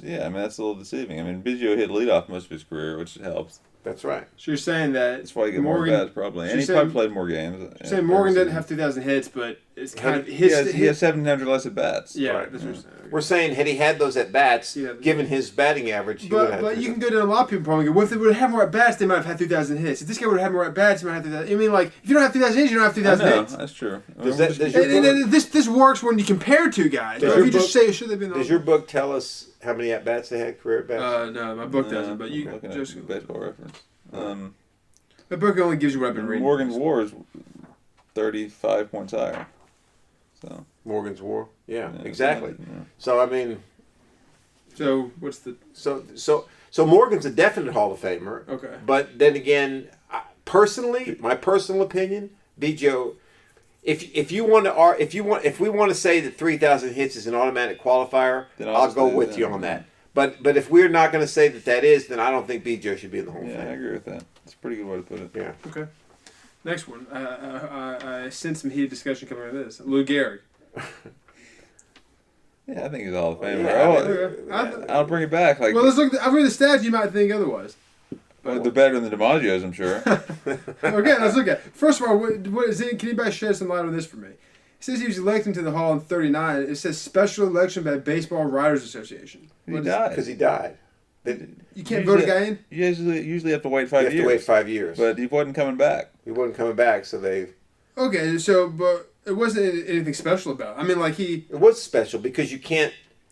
Yeah, I mean that's a little deceiving. I mean Biggio hit leadoff most of his career, which helps. That's right. So you're saying that That's why you get more bats probably, and he probably played more games. You're saying Morgan didn't have 2,000 hits, but it's kind of he has 700 less at bats. Yeah, Right. that's what you're saying. We're saying had he had those at bats, Yeah. given his batting average, he would have. But you can go to a lot of people probably go, well, if they would have had more at bats, they might have had 2,000 hits. If this guy would have had more at bats, he might have 2,000. I mean, like, if you don't have 2,000 hits, you don't have 2,000 hits. That's true. This works when you compare two guys. Does If your you just book- say, should they been? Does your book tell us how many at bats they had, career at bats? No, my book doesn't. But you looking just at Baseball Reference. my book only gives you what I've been reading. Morgan's WAR is 35 points higher. So Morgan's WAR. Yeah, exactly. Yeah. So I mean, So what's the? so Morgan's a definite Hall of Famer. Okay. But then again, personally, my personal opinion, Biggio, if we want to say that 3,000 hits is an automatic qualifier, Then I'll go obviously, with you on that. But if we're not going to say that is, then I don't think Biggio should be in the Hall of Yeah, I Fame. agree with that. It's a pretty good way to put it. Yeah. Okay. Next one. I sense some heated discussion coming out of this. Lou Gehrig. Yeah, I think he's a Hall of Famer. Yeah, I'll bring it back. Like, Well, let's look. I've read the stats. You might think otherwise. they're better than the DiMaggios, I'm sure. Okay, let's look at it. First of all, what is it? Can anybody shed some light on this for me? It says he was elected to the Hall in '39. It says special election by Baseball Writers Association. He died. Because he died. You can't vote a guy in? You usually have to wait You 5 have years. to wait 5 years. But he wasn't coming back. He wasn't coming back, so they. Okay, so but it wasn't anything special about it. I mean, like he. It was special because you can't.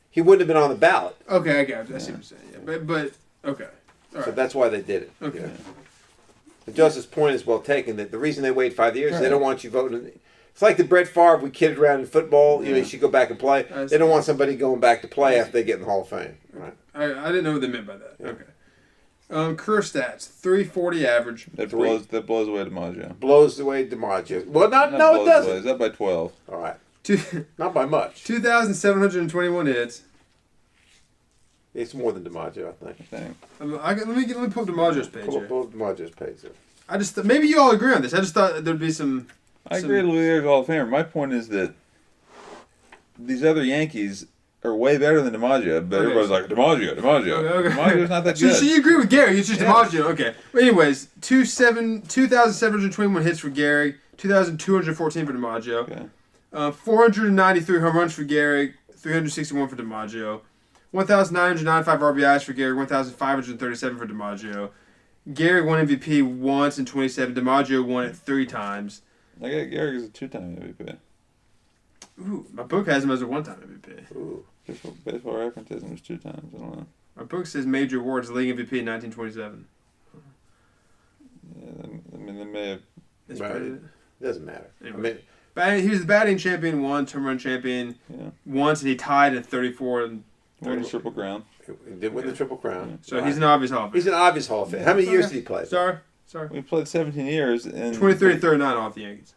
He wouldn't have been on the ballot, Okay, I got it. I see what you're saying. Yeah, but okay, all so right. that's why they did it. Okay. Yeah. But Joseph's point is well taken. That the reason they wait 5 years, they don't want you voting. It's like the Brett Favre we kidded around in football. You know, you should go back and play. They don't want somebody going back to play after they get in the Hall of Fame. Right. I didn't know what they meant by that. Okay. Career stats: 340 average. That blows away DiMaggio. Blows away DiMaggio. Well, no, it blows doesn't. away. It's up by 12. All right, Two, not by much. 2,721 hits. It's more than DiMaggio, I think. I think. Let me pull up DiMaggio's page here. Pull DiMaggio's page there. I just maybe you all agree on this. I just thought there'd be some. I agree with Louis Hall of Famer. My point is that these other Yankees are way better than DiMaggio, but everybody's like, DiMaggio. Okay. DiMaggio's not that good. So you agree with Gehrig? It's just DiMaggio. Okay. But anyways, 2,721 hits for Gehrig, 2,214 for DiMaggio, Okay. 493 home runs for Gehrig, 361 for DiMaggio, 1,995 RBIs for Gehrig, 1,537 for DiMaggio. Gehrig won MVP once in 27. DiMaggio won it 3 times. I got Gehrig as a 2-time MVP. Ooh, my book has him as a 1-time MVP. Ooh. Baseball Reference has him as 2 times. I don't know. My book says major awards, league MVP in 1927. Yeah, I mean, they may have. That's Right. probably It doesn't matter. Anyway. He was the batting champion once, home run champion once, and he tied at 34. And Won the Triple Crown. He did win the Triple Crown. so Right. he's an obvious Hall of Famer. He's an obvious Hall of Fame. How many years did he play? Sorry. We played 17 years, and 23 and 39 off the Yankees.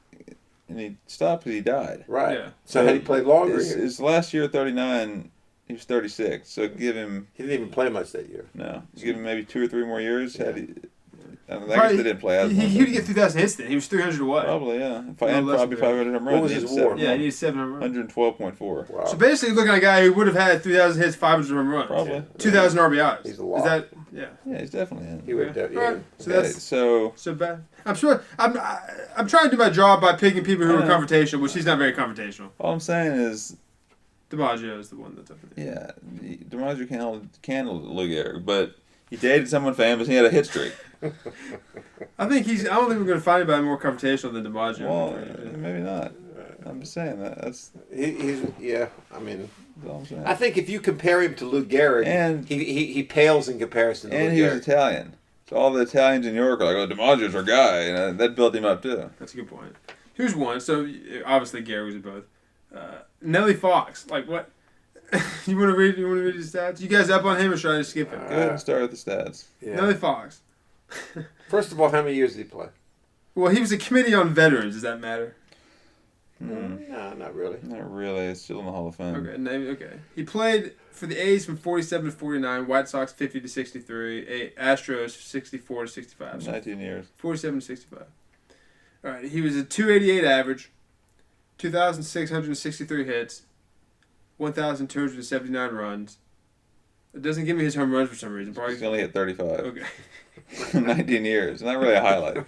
and he stopped because he died. Right. Yeah. So had he played longer, His last year at 39, he was 36. So give him he didn't even play much that year. give him maybe 2 or 3 more years. Yeah. Had he, I guess they didn't play as much. He would get 2,000 hits then. He was 300 away. Probably, yeah. And less probably than 500 home runs. What was He his had WAR? Yeah, he needed 7 home runs. 112.4. Wow. So basically, looking at a guy who would have had 3,000 hits, 500 home runs. Probably. 2,000 RBIs. He's a lot. Is that, yeah. Yeah, he's definitely in. He would. Okay. Yeah. Alright. So Okay, that's so bad. I'm sure. I'm trying to do my job by picking people who are I know. confrontational, which he's not very confrontational. all I'm saying is DiMaggio is the one that's up there. Yeah, DiMaggio can Lou Gehrig, but he dated someone famous and he had a hit streak. I don't think we're going to find anybody more confrontational than DiMaggio. Well, maybe not. I'm just saying that's yeah. I mean, that's all I'm saying. I think if you compare him to Lou Gehrig, And- he pales in comparison to And Lou he was Gehrig. Italian. So all the Italians in New York are like, oh, DiMaggio's our guy. And that built him up, too. That's a good point. Here's one. So, obviously, Gehrig was in both. Nellie Fox. Like, what? You want to read his stats? You guys up on him or should I just skip it? Go ahead and start with the stats. Yeah. Nellie Fox. First of all, how many years did he play? Well, he was a committee on veterans. Does that matter? No, not really. Not really. It's still in the Hall of Fame. Okay. He played for the A's from 47 to 49, White Sox 50 to 63, Astros 64 to 65. So 19 years. 47 to 65. All right. He was a 288 average, 2,663 hits, 1,279 runs. It doesn't give me his home runs for some reason. Probably He's only hit 35. Okay. 19 years. Not really a highlight.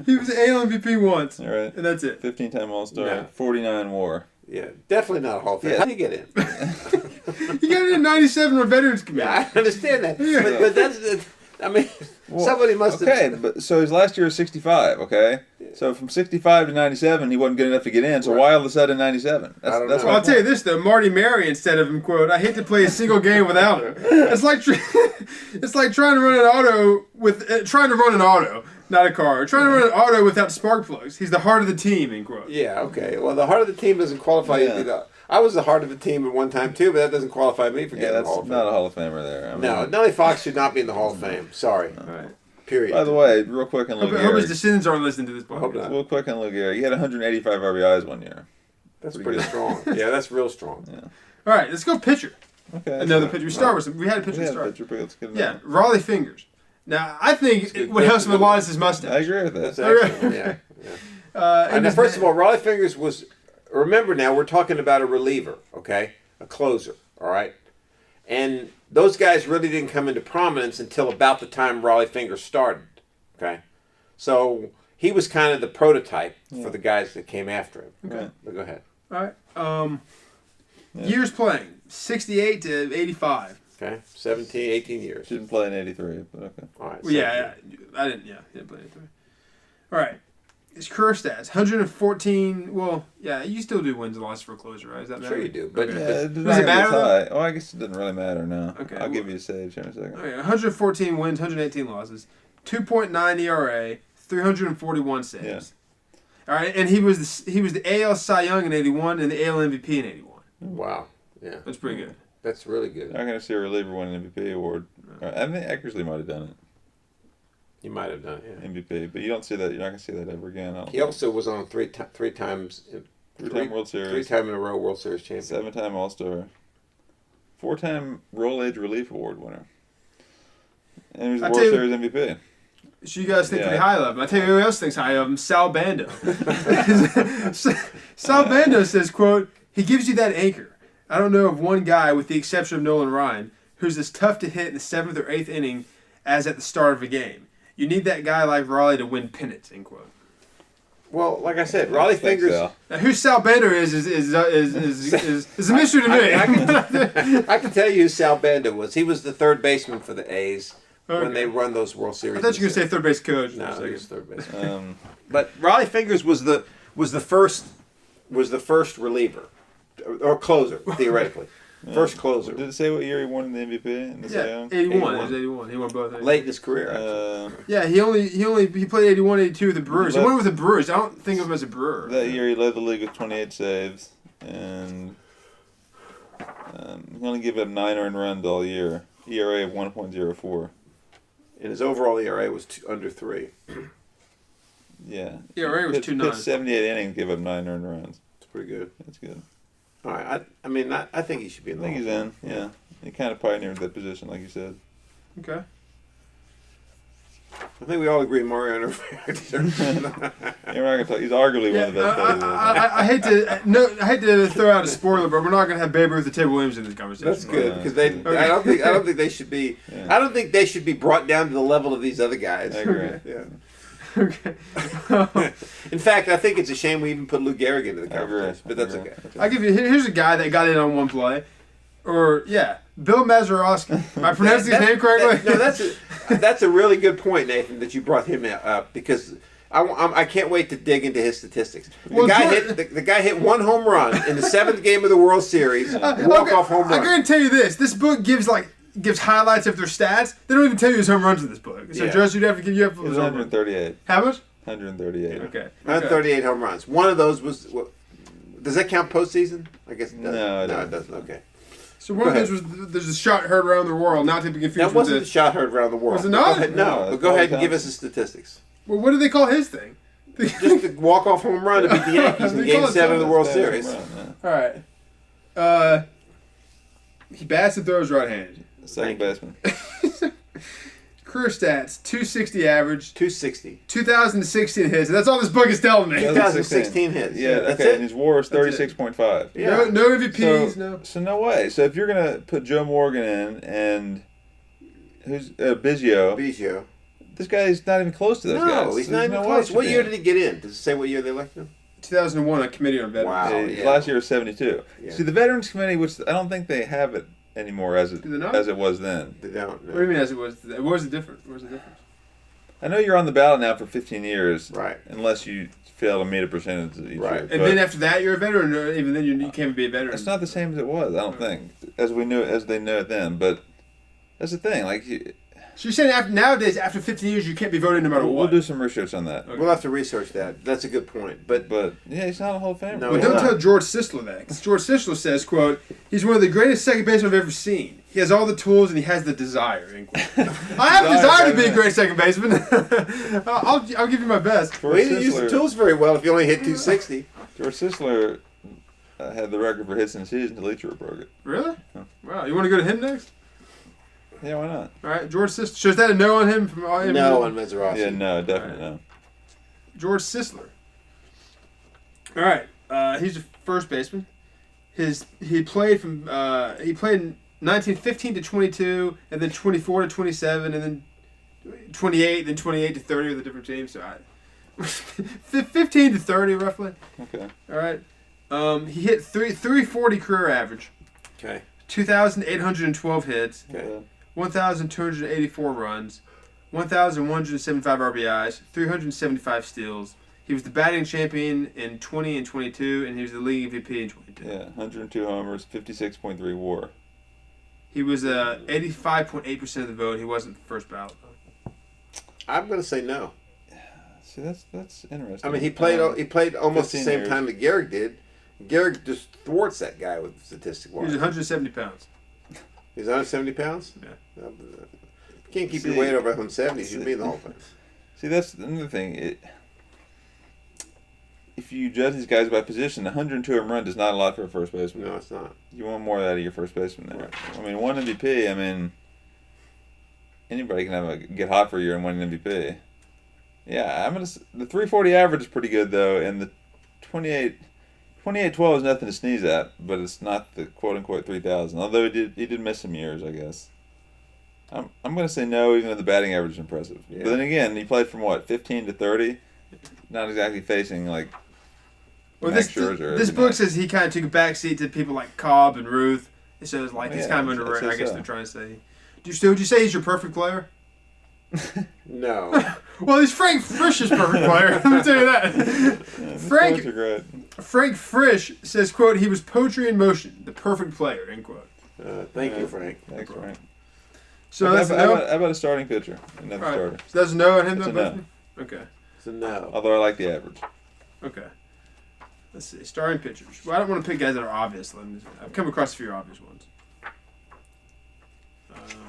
He was an AL MVP once, All right. and that's it. 15-time All-Star. No. 49 WAR. Yeah, definitely not a Hall of Fame. Yeah. How did he get in? He got in 97 on Veterans Committee. Yeah, I understand that, but that's. I mean, somebody must have. Okay, but so his last year was 65, okay? So from 65 to 97, he wasn't good enough to get in, so Right. why all of a sudden 97? I don't That's know. Well, I'll tell you this though, Marty Mary instead of him, quote, "I hate to play a single game without him." It's like trying to run an auto, not a car. Trying to run an auto without spark plugs. He's the heart of the team, end quote. Yeah, okay. Well, the heart of the team doesn't qualify you. Yeah. I was the heart of the team at one time too, but that doesn't qualify me for Yeah, getting in that's the Hall of Fame. not a Hall of Famer there. I mean, No, Nellie Fox should not be in the Hall of Fame. Sorry. All right. Period. By the way, real quick on Lou I hope his Gehrig. descendants aren't listening to this Hope podcast. not. Real quick on Lou Gehrig. He had 185 RBIs one year. That's Pretty pretty good. strong. Yeah, that's real strong. Yeah. All right, let's go pitcher. Okay. Another pitcher. We had a pitcher We to had a start. pitcher, but let's get it Yeah, on. Rollie Fingers. Now, I think good. what helps him a lot is his I mustache. agree with That's that. excellent. Yeah. And And first of all, Rollie Fingers was. Remember now, we're talking about a reliever, okay, a closer, all right, and those guys really didn't come into prominence until about the time Rollie Fingers started, okay, so he was kind of the prototype for the guys that came after him. Right. But go ahead. All right. Years playing, 68 to 85. Okay, 17, 18 years. Didn't play in 83, but okay. All right. Well, yeah, I didn't. Yeah, he didn't play anything. All right. His career stats: 114. Well, yeah, you still do wins and losses for a closer, right? Is that matter? Sure you do, but Yeah, Okay. it Does it matter, though? Oh, I guess it doesn't really matter now. Okay, I'll give you a save here in a second. Okay, 114 wins, 118 losses, 2.9 ERA, 341 saves. Yeah. All right, and he was the AL Cy Young in 81 and the AL MVP in 81. wow, yeah, That's pretty good. that's really good. I'm going to see a reliever win an MVP award. I think Eckersley might have done it, You might have done it. Yeah. MVP, but you don't see that. You're not going to see that ever again. I don't He think. also was on three times. Three-time World Series, 3 time in a row World Series champion. 7-time All-Star, 4-time Roll Age Relief Award winner, and he was I World tell you- Series MVP. So you guys think Yeah. pretty highly of him. I tell you who else thinks highly of him, Sal Bando. Sal Bando says, quote, "He gives you that anchor. I don't know of one guy, with the exception of Nolan Ryan, who's as tough to hit in the 7th or 8th inning as at the start of a game. You need that guy like Rollie to win pennants," end quote. Well, like I said, Rollie Thanks, Fingers. Al. Now, who Sal Bando is a mystery to me. I can tell you who Sal Bando was. He was the third baseman for the A's when Okay. they run those World Series. I thought you were going to say third base coach. No, for a he second. was third baseman. But But Rollie Fingers was the first reliever or closer theoretically. First closer. did it say what year he won the MVP in the Cy Yeah, Young? 81. It was 81. He won both. Late in his career. Actually. Yeah, he played 81, 82 with the Brewers. He But- went with the Brewers. I don't think of him as a Brewer. That year he led the league with 28 saves, and he only gave up 9 earned runs all year. ERA of 1.04. And his overall ERA was under 3. Yeah. ERA was Pitched 2.9. 78 innings, gave up 9 earned runs. It's pretty good. That's good. All right. I think he should be I in the think he's Hall of in. Fame. Yeah. He kind of pioneered that position, like you said. Okay. I think we all agree Mario Rivera. Yeah, we're not gonna talk. He's arguably one of the best players. I hate to throw out a spoiler, but we're not going to have Babe Ruth or Ted Williams in this conversation. That's good because Okay. I don't think they should be. Yeah. I don't think they should be brought down to the level of these other guys. I agree. Yeah. Okay. In fact, I think it's a shame we even put Lou Gehrig into the conversation, but that's okay. I'll give you. Here's a guy that got in on one play, or Bill Mazeroski. Am I pronouncing his name correctly? That's a really good point, Nathan, that you brought him up because I can't wait to dig into his statistics. The guy hit one home run in the 7th game of the World Series, walk-off home run. I can tell you this. This book gives highlights of their stats. They don't even tell you his home runs in this book. So, Josh, you'd have to give you up for his 138. How much? 138. Okay. 138 home runs. One of those was... does that count postseason? I guess it doesn't. No, it doesn't. Okay. So one of those was there's a shot heard around the world, not to be confused That wasn't the shot heard around the world. Was it not? But go ahead and give us the statistics. Well, what do they call his thing? Just a walk-off home run to beat the Yankees in Game 7 of the World Series. All right. He bats and throws right-handed. Second baseman. Career stats, 260 average. 260. 2016 hits. That's all this book is telling me. 2016 hits. Yeah, that's okay. it. And his WAR is 36.5. Yeah. No MVPs, So no way. So if you're going to put Joe Morgan in and who's Biggio, this guy is not even close to those guys. No, he's not even close. What year did he get in? Does it say what year they elected him? 2001, a committee on veterans. Wow. Last year was 72. Yeah. See, the Veterans Committee, which I don't think they have it anymore as it was then. They don't. No. What do you mean as it was? What was the difference? I know you're on the ballot now for 15 years. Right. Unless you fail to meet a percentage each year. And then after that, you're a veteran, or even then you can't be a veteran. It's not the same as it was, I don't think, as they knew it then. But that's the thing. So you're saying nowadays, after 15 years, you can't be voting no matter what? We'll do some research on that. Okay. We'll have to research that. That's a good point. But yeah, he's not a Hall of Famer. No, but don't tell George Sisler that. Because George Sisler says, quote, he's one of the greatest second basemen I've ever seen. He has all the tools and he has the desire, end quote. I have a desire to be a great second baseman. I'll give you my best. Well, he didn't use the tools very well if you only hit 260. George Sisler had the record for hits in a season until Niekro broke it. Really? Huh. Wow. You want to go to him next? Yeah, why not? All right, George Sisler. So is that a no on him? No on Mazeroski. Yeah, no, definitely no. George Sisler. All right, he's a first baseman. He played from 1915 to 22, and then 24 to 27, and then 28, then 28 to 30 with a different team. So 15 to 30 roughly. Okay. All right. He hit 340 career average. Okay. 2,812 hits. Okay. 1,284 runs, 1,175 RBIs, 375 steals. He was the batting champion in 20 and 22, and he was the league MVP in 22. Yeah, 102 homers, 56.3 WAR. He was 85.8% of the vote. He wasn't the first ballot vote. I'm going to say no. See, that's interesting. I mean, he played almost the same time that Gehrig did. Gehrig just thwarts that guy with statistic-wise. He was 170 pounds. He's 170 pounds? Yeah. You can't keep your weight over 170. You'd be in the whole thing. See, that's another thing. If you judge these guys by position, 102 home run is not a lot for a first baseman. No, it's not. You want more out of your first baseman there. Right. I mean, one MVP, anybody can get hot for a year and win an MVP. Yeah, the 340 average is pretty good, though, and the 28-12 is nothing to sneeze at, but it's not the quote-unquote 3,000, although he did miss some years, I guess. I'm going to say no, even though the batting average is impressive. Yeah. But then again, he played from, 15 to 30? Not exactly facing, Max Scherzer. This book says he kind of took a backseat to people like Cobb and Ruth. So it's he's kind of underrated, I guess they're trying to say. Would you say he's your perfect player? No. Well, he's Frank Frisch's perfect player. Let me tell you that. Yeah, Frank Frisch says, quote, he was poetry in motion, the perfect player, end quote. Thank you, Frank. Thanks, Frank. So how that's a no? about a starting pitcher? Another starter. So that's a no on him, That's though? a no. Okay. It's a no. Although I like the average. Okay. Let's see. Starting pitchers. Well, I don't want to pick guys that are obvious. I've come across a few obvious ones.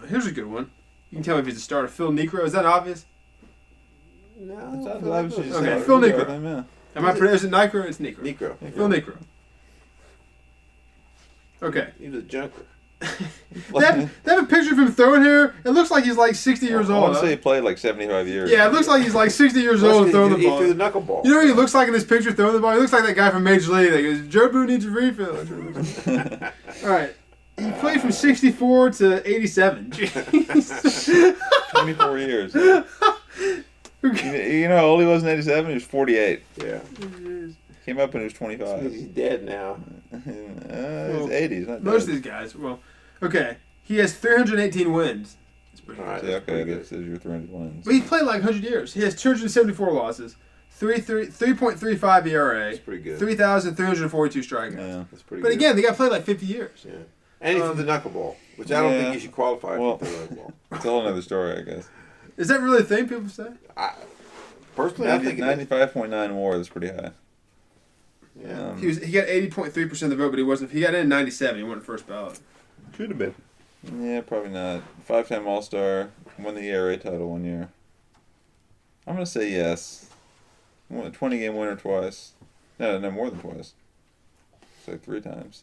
Here's a good one. You can tell me if he's a starter. Phil Niekro. Is that obvious? No. Okay, Phil Niekro. Am I pronouncing Niekro? It's Niekro. Niekro. Phil Niekro. Okay. He was a junker. They have a picture of him throwing here. It looks like he's 60 years old. I want to say he played 75 years. Yeah, it looks like he's 60 years old and throwing the ball. He threw the knuckleball. You know what he looks like in this picture throwing the ball? He looks like that guy from Major League that goes, Joe Boo needs a refill. All right. He played from 64 to 87. Jeez. 24 years. You know how old he was in 87? He was 48. Yeah. Came up when he was 25. He's dead now. He's 80. He's not Most dead. of these guys. Well, okay. He has 318 wins. That's pretty All good. right. See, That's okay, pretty that says you're 300 wins. But he's played like 100 years. He has 274 losses, 3.35 ERA, That's pretty good. 3,342 strikeouts. Yeah. That's pretty But good. again, the guy played like 50 years. Yeah. And he threw the knuckleball, which I don't Yeah. think you should qualify Well, for the knuckleball. It's a whole other story, I guess. Is that really a thing people say? Personally, I think it is. 95.9 WAR. That's pretty high. Yeah. He got 80.3% of the vote, but he wasn't. He got in 97. He wasn't first ballot. Should have been. Yeah, probably not. 5-time All-Star. Won the ERA title 1 year. I'm going to say yes. Won a 20-game winner twice. No, more than twice. It's like 3 times.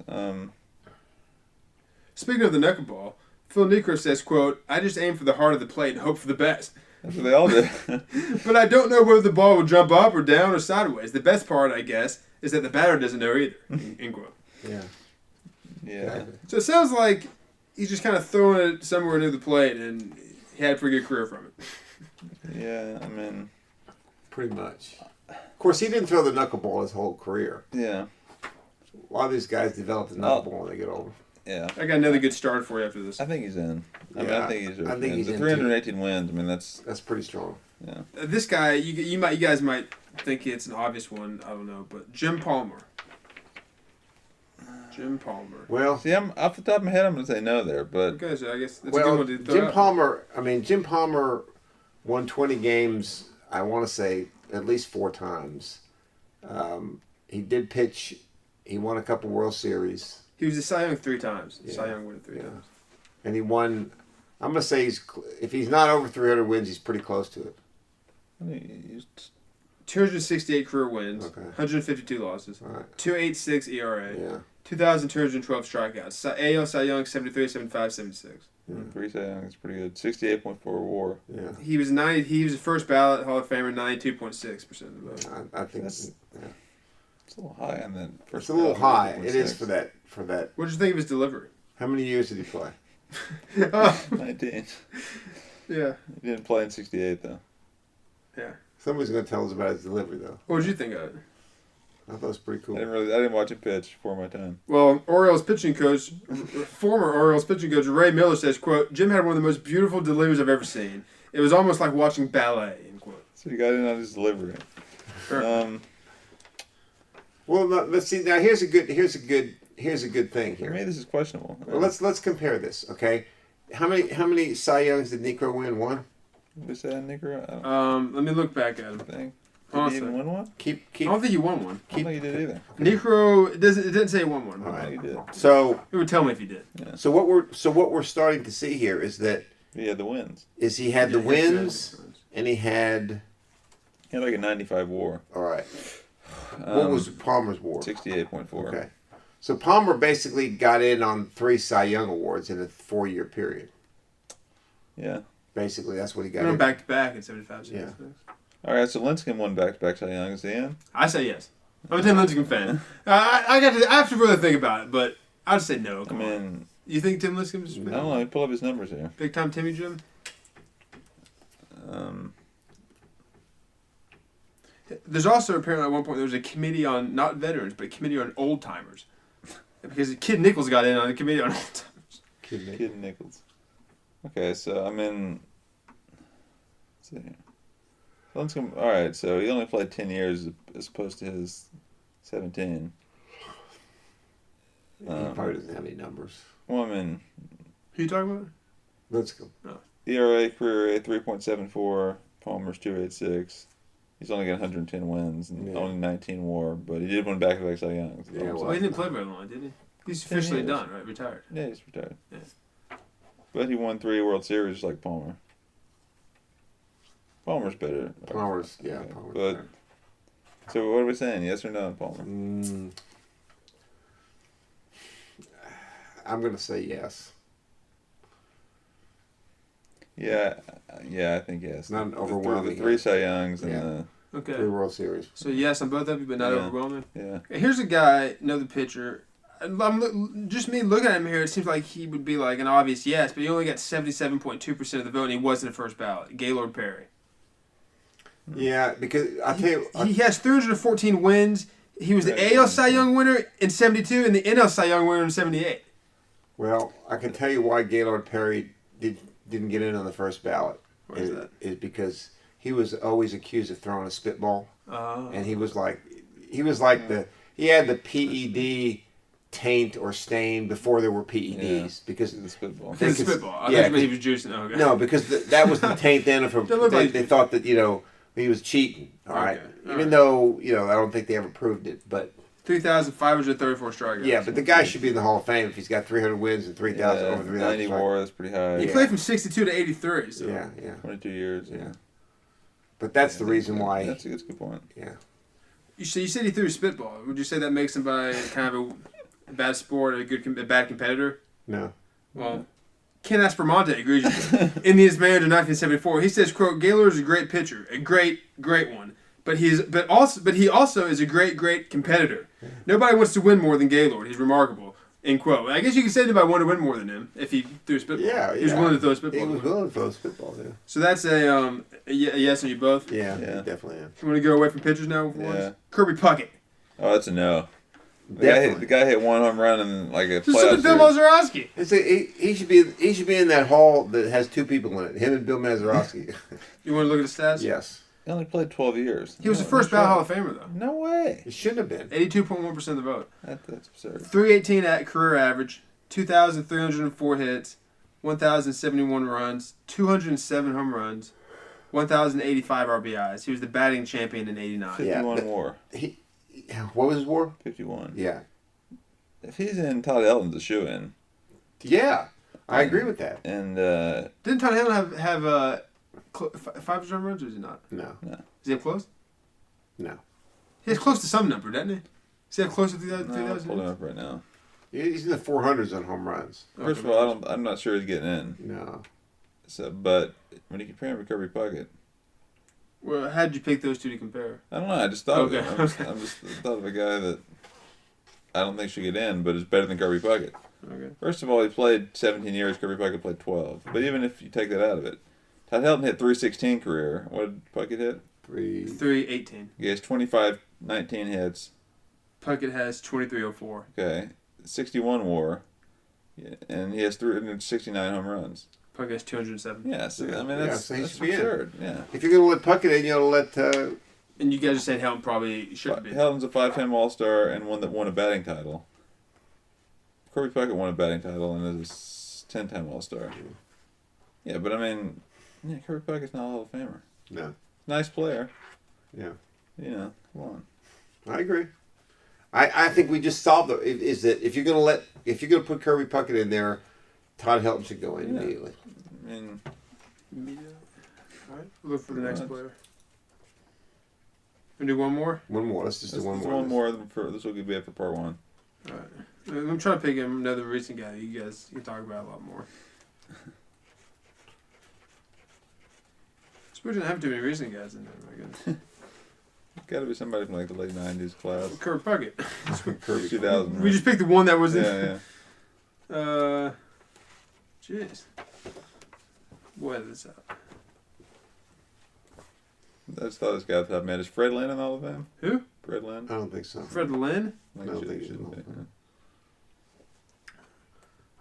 Speaking of the knuckleball, Phil Niekro says, quote, "I just aim for the heart of the plate and hope for the best. That's what they all do. But I don't know whether the ball will jump up or down or sideways. The best part, I guess, is that the batter doesn't know either." End quote. Yeah. Yeah. So it sounds like he's just kind of throwing it somewhere near the plate, and he had a pretty good career from it. Yeah, I mean, Pretty much. Of course, he didn't throw the knuckleball his whole career. yeah. A lot of these guys develop the knuckleball when they get older. Yeah. I got another good start for you after this. I think he's in. I Yeah, think he's I think he's the in, 318 wins. I mean, that's pretty strong. yeah. This guy, you guys might think it's an obvious one. I don't know, but Jim Palmer. Jim Palmer. Well, See, I'm off the top of my head. I'm gonna say no there, but Okay, so I guess that's a good one to throw Jim out. Palmer. I mean, Jim Palmer won 20 games. I want to say at least 4 times. He did pitch. He won a couple World Series, He was a Cy Young 3 times. Yeah. Cy Young winner 3 Yeah. times. and he won. I'm gonna say if he's not over 300 wins, he's pretty close to it. I mean, he's 268 career wins, Okay. 152 losses, All right. 2.86 ERA, Yeah. 2,212 strikeouts. AL Cy Young 73, 75, 76. 3 Cy Young. It's pretty good. 68.4 WAR. Yeah. He was a first ballot Hall of Famer, 92.6% of the vote. I think That's- It's a little high on that. it's a little high. It is for that. What did you think of his delivery? How many years did he play? 19. Yeah, He didn't play in 68 though. yeah. Somebody's gonna tell us about his delivery though. What did you think of it? I thought it was pretty cool. I didn't watch him pitch before my time. Well, Orioles pitching coach, former Orioles pitching coach Ray Miller says, quote, "Jim had one of the most beautiful deliveries I've ever seen. It was almost like watching ballet," end quote. So he got in on his delivery. Sure. Well, let's see. Now here's a good thing For here. me, this is questionable. Well, let's compare this, okay? How many Cy Youngs did Niekro win? One. What did we say on Niekro? I don't Let me look back at him. think. Did Hold on he a even second. win one? Keep. I don't think he won one. I don't think he did either. Niekro, it didn't say he won one. All I right. think he did. So It would tell me if he did. what we're starting to see here is that He had the wins. he had the Yeah, wins and he had He had like a 95 WAR. all right. What was Palmer's WAR? 68.4. Okay. So Palmer basically got in on 3 Cy Young awards in a 4-year period. Yeah. Basically, that's what he got. Went In. back to back in 75, 76. All right. So Lincecum won back-to-back Cy Young. Is he in? I say yes. I'm a Tim Lincecum fan. I have to really think about it, but I'd say no. I Come on. mean, You think Tim Lincecum's I don't know. Let me pull up his numbers here. big time Timmy Jim? There's also apparently at one point there was a committee on not veterans but a committee on old timers because Kid Nichols got in on the committee on old timers. Kid Nichols. Okay, so I'm in. Let's see here. Lincecum. All right, so he only played 10 years as opposed to his 17. He probably doesn't have any numbers. Well, I mean, Who you talking about? Let's go. ERA, career ERA 3.74. Palmer's 2.86. He's only got 110 wins and only 19 WAR, but he did win back-to-back Cy Youngs. Yeah, Well, he didn't play very long, did he? He's 10 officially years. done, right? Retired. Yeah, he's retired. Yeah. But he won 3 World Series like Palmer. Palmer's better. Palmer's Okay, Palmer's but better. so what are we saying? Yes or no on Palmer? I'm gonna say yes. Yeah, I think yes. Not an The overwhelming 3 yes. Cy Youngs and Yeah. Okay. 3 World Series. So yes on both of you, but not Yeah. overwhelming. yeah. Here's a guy, another pitcher. Just me looking at him here, it seems like he would be like an obvious yes, but he only got 77.2% of the vote, and he wasn't a first ballot. Gaylord Perry. Yeah, because I tell you, he has 314 wins. He was the AL Cy Young winner in '72 and the NL Cy Young winner in '78. well, I can tell you why Gaylord Perry didn't get in on the first ballot. Why is that? Is because he was always accused of throwing a spitball, and he was like he had the PED taint or stain before there were PEDs because The spitball. His spitball. I yeah, think he was juicing. Oh, okay. no, because that was the taint then. They thought that he was cheating. All right, Okay. even though I don't think they ever proved it, but 3,534 strikeouts. yeah, but the guy should be in the Hall of Fame if he's got 300 wins and 3,000 over 3,000. 90 WAR, that's pretty high. He played from '62 to '83. So. Yeah. 22 years. Yeah. But that's the reason why. That's a good point. Yeah. You said he threw a spitball. Would you say that makes him by kind of a bad sport, a bad competitor? No. Well, Ken Aspermonte agrees with you. Indians manager in 1974. He says, "quote Gaylord is a great pitcher, a great one, but he also is a great competitor. Nobody wants to win more than Gaylord. He's remarkable." End quote. I guess you could say anybody wanted to win more than him if he threw a spitball. Yeah, he was willing to throw a spitball. He was willing to throw a spitball, yeah. So that's a yes on you both. Yeah, Yeah. definitely am. You want to go away from pitchers now? For once? Kirby Puckett. Oh, that's a no. Definitely. The guy hit one home run in like a Just look playoff at Bill series. Mazeroski. He should be in that hall that has two people in it. Him and Bill Mazeroski. You want to look at the stats? Yes. He only played 12 years. He was the first ballot Hall of Famer though. No way. It shouldn't have been. 82.1% of the vote. That's absurd. 318 at career average, 2,304 hits, 1,071 runs, 207 home runs, 1,085 RBIs. He was the batting champion in '89. 51 WAR. What was his WAR? 51. Yeah. If he's in, Todd Helton's a shoe-in. Yeah. I agree with that. And Didn't Todd Helton have 5 home runs, or is he not? No. Does he have close? No. He has close to some number, doesn't he? Does he have close to 3,000? no, I'm pulling up right now. He's in the 400s on home runs. First of all, I'm not sure he's getting in. No. So, but when you compare him to Kirby Puckett, Well, how did you pick those two to compare? I don't know. I just thought Okay. of it. I'm just thought of a guy that I don't think should get in, but is better than Kirby Puckett. Okay. First of all, he played 17 years. Kirby Puckett played 12. But even if you take that out of it, Todd Helton hit 316 career. What did Puckett hit? 318. He has 25-19 hits. Puckett has 2304. Okay, 61 WAR, and he has 369 home runs. Puckett has 207. Yeah, so, I mean that's so he that's should be in. absurd. Yeah. If you're going to let Puckett in, you ought to let... And you guys are saying Helton probably shouldn't be. Helton's a 5-time All-Star and one that won a batting title. Kirby Puckett won a batting title and is a 10-time All-Star. Yeah, but I mean, Kirby Puckett's not a Hall of Famer. No. Nice player. Yeah. Come on. I agree. I think we just solved it. Is that if you're gonna put Kirby Puckett in there, Todd Helton should go in immediately. I mean, All right, look for the next player. We do one more. One more. Let's just do one more. One more. This will be it for part 1. All right. I'm trying to pick another recent guy. You guys can talk about a lot more. We didn't have too many recent guys in there, my goodness. Got to be somebody from like the late '90s class. Kirby Puckett. Kirby 2000. We just picked the one that was in. Yeah. Jeez. Boy, this up. I just thought this guy thought, man, is Fred Lynn in the Hall of Fame? Who? Fred Lynn? I don't think so. Fred Lynn? I don't think he's in the Hall of Fame.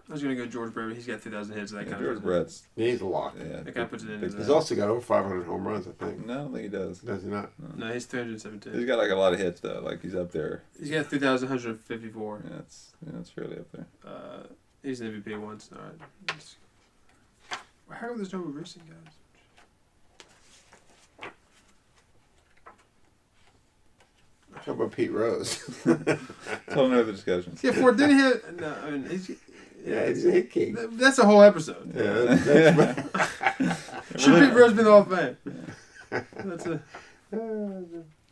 I was gonna go George Brett. He's got 3,000 hits. That kind George of Brett's. He's a lock. Yeah. That kind of puts it in. He's also got over 500 home runs, I think. No, I don't think he does. Does he not? No, he's 317. He's got like a lot of hits though. Like he's up there. He's got 3,154. Yeah, it's fairly up there. He's an MVP once. All right. How come there's no recent guys? How about Pete Rose? Whole nother discussion. Yeah, Ford didn't hit. No, I mean he's a hit king. That's a whole episode. Yeah, Should Pete Rose be in the Hall of Fame? That's a.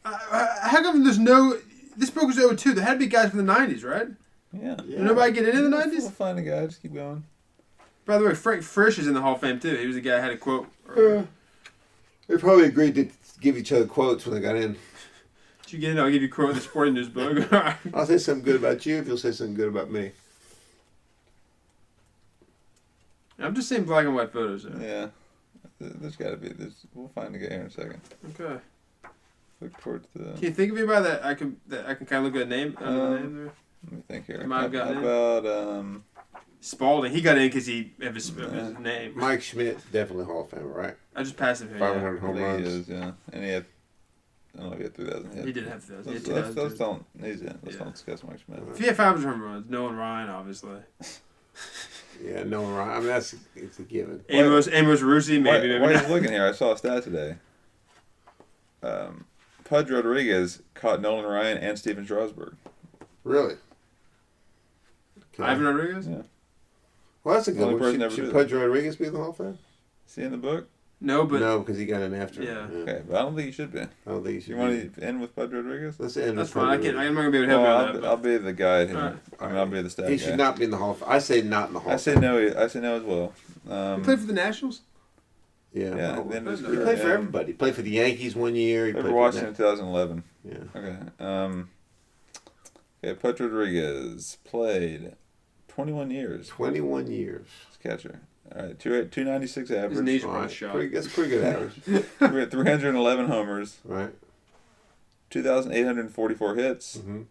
How come there's no? This book was 02. There had to be guys from the 90s, right? Yeah. Did nobody get in the 90s? We'll find a guy. Just keep going. By the way, Frank Frisch is in the Hall of Fame too. He was the guy who had a quote. They probably agreed to give each other quotes when they got in. Did you get in? I'll give you a quote in the Sporting News book. I'll say something good about you if you'll say something good about me. I'm just saying black and white photos. There. Yeah. There's got to be. We'll find the guy here in a second. Okay. Look towards the. Can you think of anybody that I can kind of look at a name? The name there? Let me think here. Might have How gotten in. about Spalding. He got in because he of his name. Mike Schmidt, definitely Hall of Famer, right? I just passed him here. 500 I home think runs. he is, yeah. And he had. I don't know if he had 3,000 hits. He did have 2,000. He had Let's 2,000. don't. He's in. Let's don't discuss Mike Schmidt. If he had 500 home runs, Nolan Ryan, obviously. Yeah, no, right. I mean, it's a given. Amos Russi, maybe. While he's looking here, I saw a stat today. Pudge Rodriguez caught Nolan Ryan and Steven Strasburg. Really? Okay. Iván Rodríguez? Yeah. Well, that's a The only good person one. ever Should did Pudge Rodriguez be in the Hall of Fame? Is he in the book? No, but No, because he got in after. Yeah. Okay, but I don't think he should be. I don't think he should. You want to end with Pudge Rodriguez? Let's end that's with fine. Pudge I'm Rodriguez. not gonna be able to help Well, you with that. I'll be the guide here. Alright. I mean, I'll be the stat He guy. should not be in the Hall of Fame. I say not in the Hall I of say Fame. no. I say no as well. He played for the Nationals? Yeah. Yeah, Well, then his he career, played for yeah. everybody. He played for the Yankees one year. He Played played for Washington in 2011. Yeah. Okay. Okay. Pudge Rodriguez played 21 years 21 years. as catcher. All right. 296 His average. knees All were on right. shot. That's pretty good average. 311 homers. Right. 2,844 hits. Mm-hmm.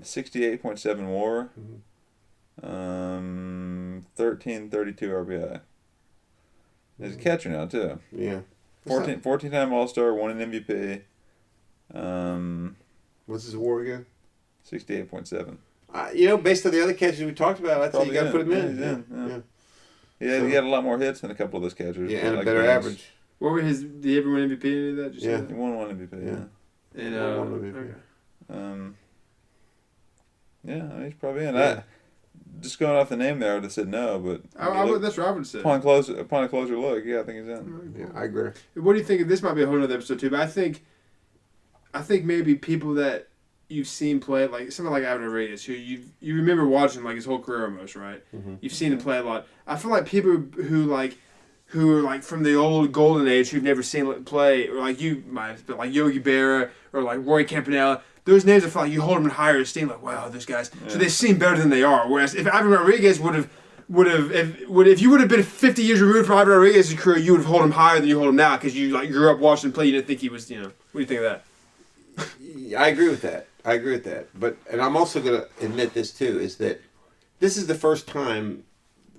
68.7 WAR. 1332 RBI. He's a catcher now too. Yeah. 14-time All-Star, won an MVP. What's his WAR again? 68.7. Based on the other catches we talked about, I'd say you got to put him in. Yeah, he's Yeah. Yeah, he had a lot more hits than a couple of those catchers. Yeah, and like a better Burns. average. What were his? Did he ever win MVP? Any of that? Did you Yeah. say He that? won one MVP. Yeah. And, Won one MVP. okay. Yeah, I mean, he's probably in. Yeah. Just going off the name there, I would have said no, but That's what I would say. upon a closer look, yeah, I think he's in. Yeah, I agree. What do you think? This might be a whole other episode too, but I think maybe people that you've seen play, like someone like Iván Rodríguez, who you remember watching like his whole career almost, right? Mm-hmm. You've seen him play a lot. I feel like people who are like from the old golden age who've never seen it play, or like you might have been like Yogi Berra or like Roy Campanella. Those names, I feel like you hold them in higher esteem. Like, wow, those guys. Yeah. So they seem better than they are. Whereas if Iván Rodríguez if you would have been 50 years removed from Iván Rodríguez's career, you would have held him higher than you hold him now because you like grew up watching him play. You didn't think he was. What do you think of that? I agree with that. And I'm also going to admit this too, is that this is the first time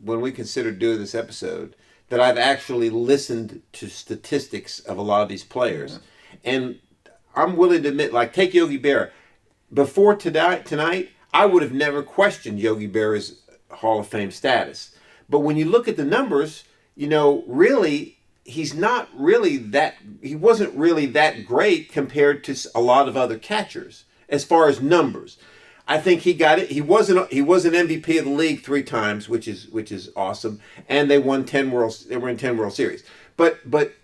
when we considered doing this episode that I've actually listened to statistics of a lot of these players. Yeah. And I'm willing to admit, like, take Yogi Berra. Before tonight, I would have never questioned Yogi Berra's Hall of Fame status. But when you look at the numbers, really, he wasn't really that great compared to a lot of other catchers as far as numbers. I think he got it. He was an MVP of the league 3 times, which is awesome, and they won 10 World. They were in 10 World Series. But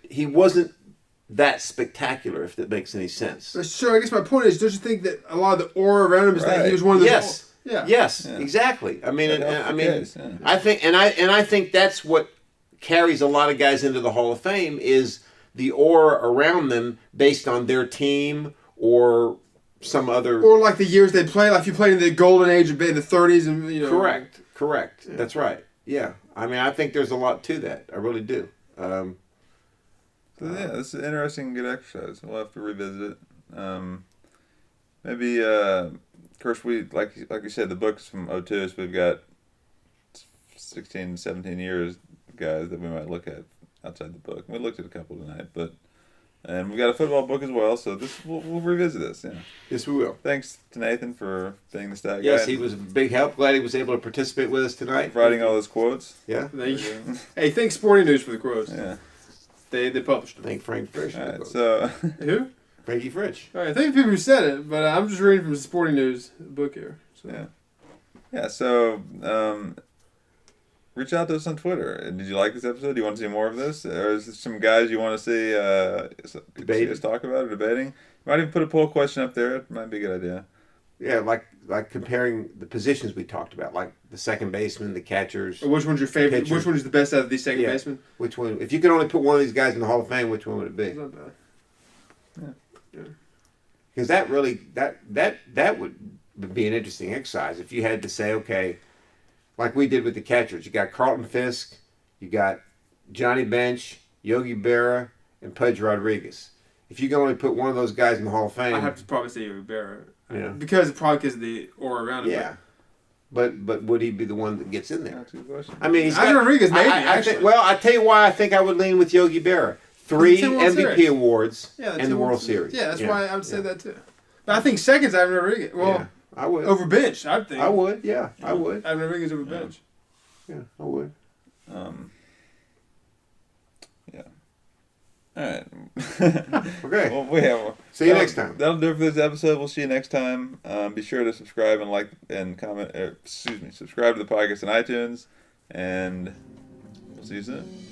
he wasn't that spectacular, if that makes any sense. So I guess my point is, don't you think that a lot of the aura around him is that he was one of those? Yes. Yeah. Yes. Yeah. Exactly. I mean, Yeah. I think that's what carries a lot of guys into the Hall of Fame is the aura around them based on their team or some other. Or like the years they played. Like if you played in the golden age of in the 30s and Correct. Yeah. That's right. Yeah. I mean, I think there's a lot to that. I really do. This is an interesting, good exercise. We'll have to revisit it. Maybe, of course, we like you said, the book's from 2002, so we've got 16, 17 years guys that we might look at outside the book. We looked at a couple tonight, and we got a football book as well. So we'll revisit this. Yeah. Yes, we will. Thanks to Nathan for being the stat guy. Yes, he was a big help. Glad he was able to participate with us tonight. Writing all those quotes. Yeah. Thank you. Hey, thanks Sporting News for the quotes. Yeah. They published them. Thank Frank Frisch. All right. So. Who? Frankie Frisch. All right. Thank the people who said it, but I'm just reading from the Sporting News book here. So. Yeah. Yeah. So. Reach out to us on Twitter. Did you like this episode? Do you want to see more of this? Or is there some guys you want to see us talk about or debating? Might even put a poll question up there. It might be a good idea. Yeah, like comparing the positions we talked about, like the second baseman, the catchers. Which one's your favorite? Pitcher. Which one is the best out of these second basemen? Which one? If you could only put one of these guys in the Hall of Fame, which one would it be? It's not bad. Yeah. Because that really that would be an interesting exercise if you had to say, okay, like we did with the catchers, you got Carlton Fisk, you got Johnny Bench, Yogi Berra, and Pudge Rodriguez. If you can only put one of those guys in the Hall of Fame, I have to probably say Yogi Berra. Yeah. Because of the aura around him. Yeah. But would he be the one that gets in there? That's a good question. I mean, he's got, Rodriguez, maybe, I think, well, I tell you why I think I would lean with Yogi Berra. 3 Two World MVP Series. awards Yeah, and the World Series. Yeah, that's why I would say that too. But I think second's Iván Rodríguez. Well, Yeah, I would. over bench, I'd think. I would, yeah. I would. Iván Rodríguez over bench. Yeah, I would. Yeah. All right. Okay. Well, See you next time. That'll do it for this episode. We'll see you next time. Be sure to subscribe and like and comment. Subscribe to the podcast on iTunes, and we'll see you soon.